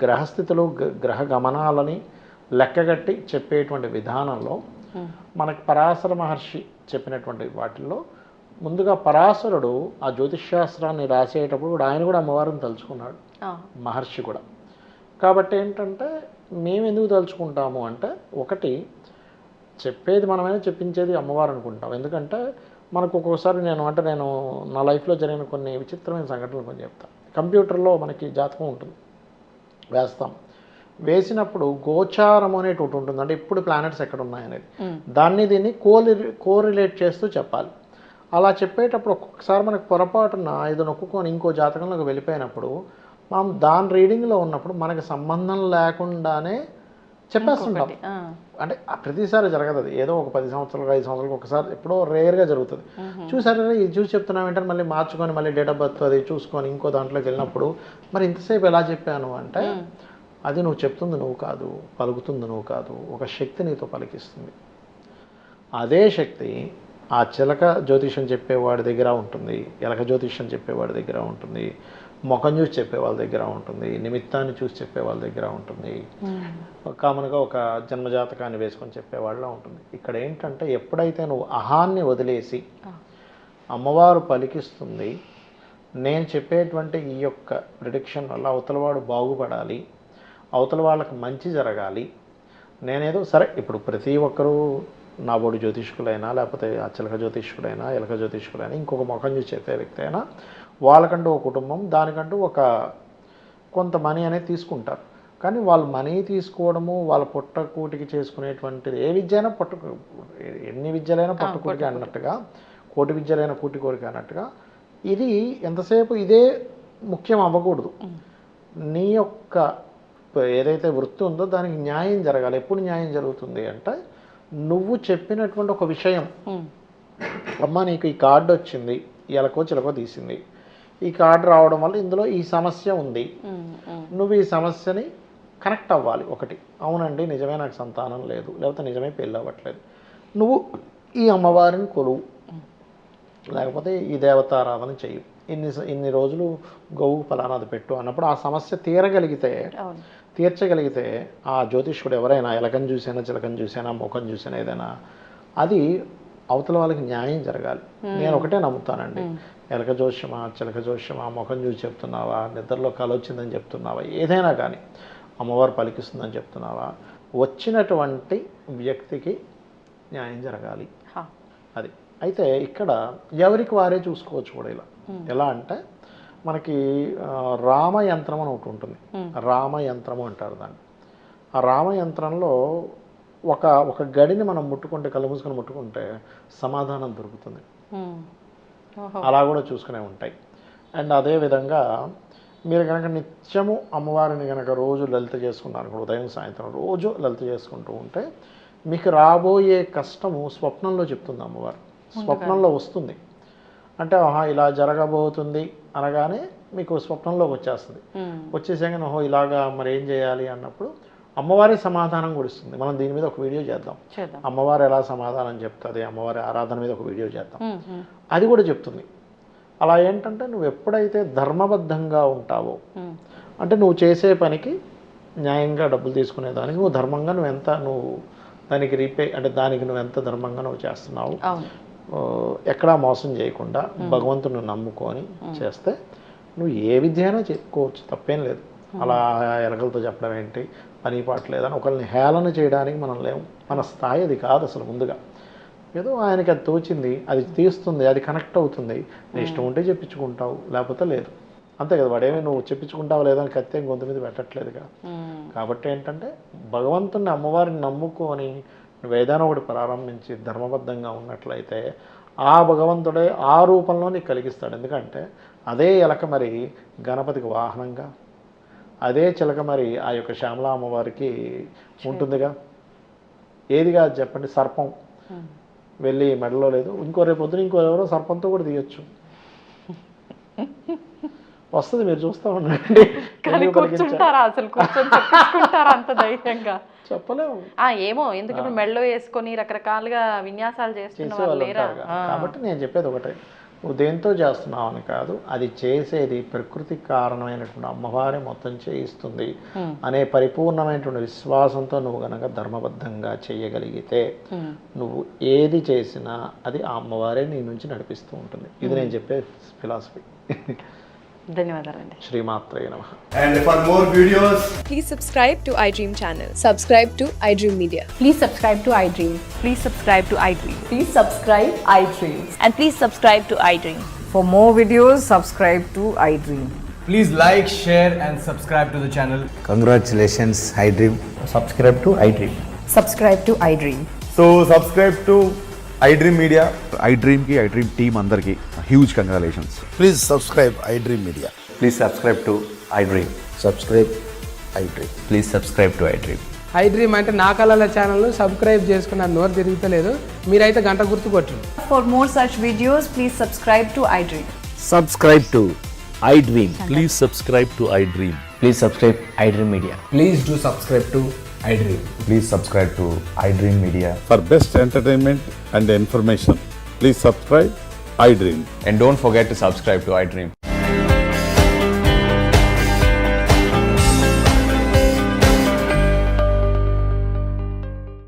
గ్రహస్థితులు గ్రహ గమనాలని లెక్కగట్టి చెప్పేటువంటి విధానంలో మనకి పరాశర మహర్షి చెప్పినటువంటి వాటిల్లో ముందుగా పరాశరుడు ఆ జ్యోతిష్శాస్త్రాన్ని రాసేటప్పుడు కూడా ఆయన కూడా అమ్మవారిని తలుచుకున్నాడు, మహర్షి కూడా. కాబట్టి ఏంటంటే మేము ఎందుకు తలుచుకుంటాము అంటే, ఒకటి చెప్పేది మనమైనా చెప్పించేది అమ్మవారు అనుకుంటాం. ఎందుకంటే మనకు ఒక్కొక్కసారి నేను నా లైఫ్లో జరిగిన కొన్ని విచిత్రమైన సంఘటనలు కొన్ని చెప్తాను. కంప్యూటర్లో మనకి జాతకం ఉంటుంది, వేస్తాం. వేసినప్పుడు గోచారం అనేది ఒకటి ఉంటుంది, అంటే ఇప్పుడు ప్లానెట్స్ ఎక్కడ ఉన్నాయనేది, దీన్ని కోరిలేట్ చేస్తూ చెప్పాలి. అలా చెప్పేటప్పుడు ఒక్కొక్కసారి మనకు పొరపాటున ఇది నొక్కుకొని ఇంకో జాతకంలోకి వెళ్ళిపోయినప్పుడు మనం దాని రీడింగ్లో ఉన్నప్పుడు మనకి సంబంధం లేకుండానే చెప్పేస్తుంటాం. అంటే ప్రతిసారి జరగదు అది, ఏదో ఒక 10 సంవత్సరాలు 5 సంవత్సరాలకు ఒకసారి ఎప్పుడో రేర్గా జరుగుతుంది. చూసారా ఇది చూసి చెప్తున్నాం ఏంటంటే మళ్ళీ మార్చుకొని మళ్ళీ డేట్ ఆఫ్ బర్త్ అది చూసుకొని ఇంకో దాంట్లోకి వెళ్ళినప్పుడు మరి ఇంతసేపు ఎలా చెప్పాను అంటే, అది నువ్వు చెప్తుంది నువ్వు కాదు, పలుకుతుంది నువ్వు కాదు, ఒక శక్తి నీతో పలికిస్తుంది. అదే శక్తి ఆ చిలక జ్యోతిష్యం చెప్పేవాడి దగ్గర ఉంటుంది, ఎలక జ్యోతిష్యం చెప్పేవాడి దగ్గర ఉంటుంది, ముఖం చూసి చెప్పే వాళ్ళ దగ్గర ఉంటుంది, నిమిత్తాన్ని చూసి చెప్పే వాళ్ళ దగ్గర ఉంటుంది, కామన్గా ఒక జన్మజాతకాన్ని వేసుకొని చెప్పేవాళ్ళలో ఉంటుంది. ఇక్కడ ఏంటంటే ఎప్పుడైతే నువ్వు అహాన్ని వదిలేసి అమ్మవారు పలికిస్తుంది, నేను చెప్పేటువంటి ఈ యొక్క ప్రిడిక్షన్ వల్ల అవతలవాడు బాగుపడాలి, అవతల వాళ్ళకి మంచి జరగాలి, నేనేదో సరే ఇప్పుడు ప్రతి ఒక్కరూ నా బోడి జ్యోతిష్కులైనా లేకపోతే ఆ చిలక జ్యోతిష్కుడైనా ఎలక జ్యోతిష్కుడైనా ఇంకొక ముఖం చూసి చెప్పే వ్యక్తి అయినా వాళ్ళకంటూ ఒక కుటుంబం, దానికంటూ ఒక కొంత మనీ అనేది తీసుకుంటారు. కానీ వాళ్ళు మనీ తీసుకోవడము వాళ్ళ పొట్టకూటికి చేసుకునేటువంటిది ఏ విద్య అయినా ఎన్ని విద్యలైనా పొట్టకూటికి అన్నట్టుగా, కోటి విద్యలైన కూటి కోరిక అన్నట్టుగా ఇది ఎంతసేపు ఇదే ముఖ్యం అవ్వకూడదు. నీ యొక్క ఏదైతే వృత్తి ఉందో దానికి న్యాయం జరగాలి. ఎప్పుడు న్యాయం జరుగుతుంది అంటే, నువ్వు చెప్పినటువంటి ఒక విషయం, అమ్మ నీకు ఈ కార్డు వచ్చింది, ఎలకో చిలకో తీసింది. ఈ కార్డు రావడం వల్ల ఇందులో ఈ సమస్య ఉంది, నువ్వు ఈ సమస్యని కనెక్ట్ అవ్వాలి. ఒకటి, అవునండి నిజమే నాకు సంతానం లేదు, లేకపోతే నిజమే పెళ్ళి అవ్వట్లేదు, నువ్వు ఈ అమ్మవారిని కొలువు, లేకపోతే ఈ దేవతారాధన చెయ్యి, ఇన్ని రోజులు గోవు ఫలానాది పెట్టు అన్నప్పుడు ఆ సమస్య తీర్చగలిగితే ఆ జ్యోతిష్యుడు ఎవరైనా ఎలకని చూసినా చిలకని చూసినా ముఖం చూసినా ఏదైనా అది అవతల వాళ్ళకి న్యాయం జరగాలి. నేను ఒకటే నమ్ముతానండి, ఎలక జోష్యమా చిలక జోష్యమా ముఖం చూసి చెప్తున్నావా, నిద్రలో కల వచ్చిందని చెప్తున్నావా, ఏదైనా కానీ అమ్మవారు పలికిస్తుందని చెప్తున్నావా, వచ్చినటువంటి వ్యక్తికి న్యాయం జరగాలి. అది అయితే ఇక్కడ ఎవరికి వారే చూసుకోవచ్చు కూడా. ఇలా ఎలా అంటే మనకి రామయంత్రం అని ఒకటి ఉంటుంది, రామయంత్రము అంటారు దాన్ని. ఆ రామయంత్రంలో ఒక గడిని మనం ముట్టుకుంటే, కళ్ళు మూసుకొని ముట్టుకుంటే సమాధానం దొరుకుతుంది. అలా కూడా చూసుకునే ఉంటాయి. అండ్ అదేవిధంగా మీరు కనుక నిత్యము అమ్మవారిని కనుక రోజు లలిత చేసుకున్నారు, ఉదయం సాయంత్రం రోజు లలిత చేసుకుంటూ ఉంటే మీకు రాబోయే కష్టము స్వప్నంలో చెప్తుంది అమ్మవారు. స్వప్నంలో వస్తుంది అంటే ఇలా జరగబోతుంది అనగానే మీకు స్వప్నంలోకి వచ్చేస్తుంది. వచ్చేసాక ఇలాగా మరి ఏం చేయాలి అన్నప్పుడు అమ్మవారి సమాధానం కూడా ఇస్తుంది. మనం దీని మీద ఒక వీడియో చేద్దాం, అమ్మవారు ఎలా సమాధానం చెప్తుంది, అమ్మవారి ఆరాధన మీద ఒక వీడియో చేద్దాం, అది కూడా చెప్తుంది. అలా ఏంటంటే నువ్వు ఎప్పుడైతే ధర్మబద్ధంగా ఉంటావో, అంటే నువ్వు చేసే పనికి న్యాయంగా డబ్బులు తీసుకునేదానికి నువ్వు ధర్మంగా నువ్వు దానికి అంటే దానికి నువ్వు ఎంత ధర్మంగా నువ్వు చేస్తున్నావు, ఎక్కడా మోసం చేయకుండా భగవంతుని నమ్ముకొని చేస్తే నువ్వు ఏ విద్య అయినా చెప్పుకోవచ్చు, తప్పేం లేదు. అలా ఎలకలతో చెప్పడం ఏంటి, పని పాట లేదని ఒకరిని హేళన చేయడానికి మనం లేవు. మన స్థాయి అది కాదు అసలు. ముందుగా ఏదో ఆయనకి అది తోచింది, అది తీస్తుంది, అది కనెక్ట్ అవుతుంది, నీ ఇష్టం ఉంటే చెప్పించుకుంటావు, లేకపోతే లేదు, అంతే కదా. వాడేమి నువ్వు చెప్పించుకుంటావు లేదని కత్తి గొంతు మీద పెట్టట్లేదుగా. కాబట్టి ఏంటంటే భగవంతుని అమ్మవారిని నమ్ముకొని నువ్వు ఏదైనా ఒకటి ప్రారంభించి ధర్మబద్ధంగా ఉన్నట్లయితే ఆ భగవంతుడే ఆ రూపంలో నీకు కలిగిస్తాడు. ఎందుకంటే అదే ఎలక మరి గణపతికి వాహనంగా, అదే చిలక మరి ఆ యొక్క శ్యామలా అమ్మవారికి ఉంటుందిగా. ఏదిగా చెప్పండి, సర్పం వెళ్ళి మెడలో లేదు, రేపు పొద్దున ఎవరో సర్పంతో కూడా తీయొచ్చు, వస్తుంది, మీరు చూస్తూ ఉండండి. చెప్పలేము, ఏమో ఎందుకంటే మెడలో వేసుకొని రకరకాలుగా విన్యాసాలు చేస్తున్నారు. కాబట్టి నేను చెప్పేది ఒకటే, నువ్వు దేంతో చేస్తున్నావు అని కాదు, అది చేసేది ప్రకృతి కారణమైనటువంటి అమ్మవారి మొత్తం చేయిస్తుంది అనే పరిపూర్ణమైనటువంటి విశ్వాసంతో నువ్వు కనుక ధర్మబద్ధంగా చేయగలిగితే నువ్వు ఏది చేసినా అది ఆ అమ్మవారే నీ నుంచి నడిపిస్తూ ఉంటుంది. ఇది నేను చెప్పే ఫిలాసఫీ. ధన్యవాదాలండి. శ్రీమాత్రే నమః. And for more videos, please subscribe to iDream channel. Subscribe to iDream Media. Please subscribe to iDream. Please subscribe to iDream. Please subscribe iDream. And please subscribe to iDream. For more videos, subscribe to iDream. please like, share and subscribe to the channel. Congratulations, iDream. Subscribe to iDream. Subscribe to iDream. So subscribe to iDream Media. iDream ki iDream team andarki huge congratulations. Please subscribe iDream Media. Please subscribe to iDream. Subscribe iDream. Please subscribe to iDream. iDream అంటే నా కళల channel subscribe చేసుకున్న నోరు తిరుగుతలేదు, మీరైతే గంట గుర్తు కొట్టండి. For more such videos, please subscribe to iDream. Subscribe to iDream. Please subscribe to iDream. Please subscribe iDream Media. Please do subscribe to iDream. Please subscribe to iDream Media. For best entertainment and information, please subscribe iDream. And don't forget to subscribe to iDream.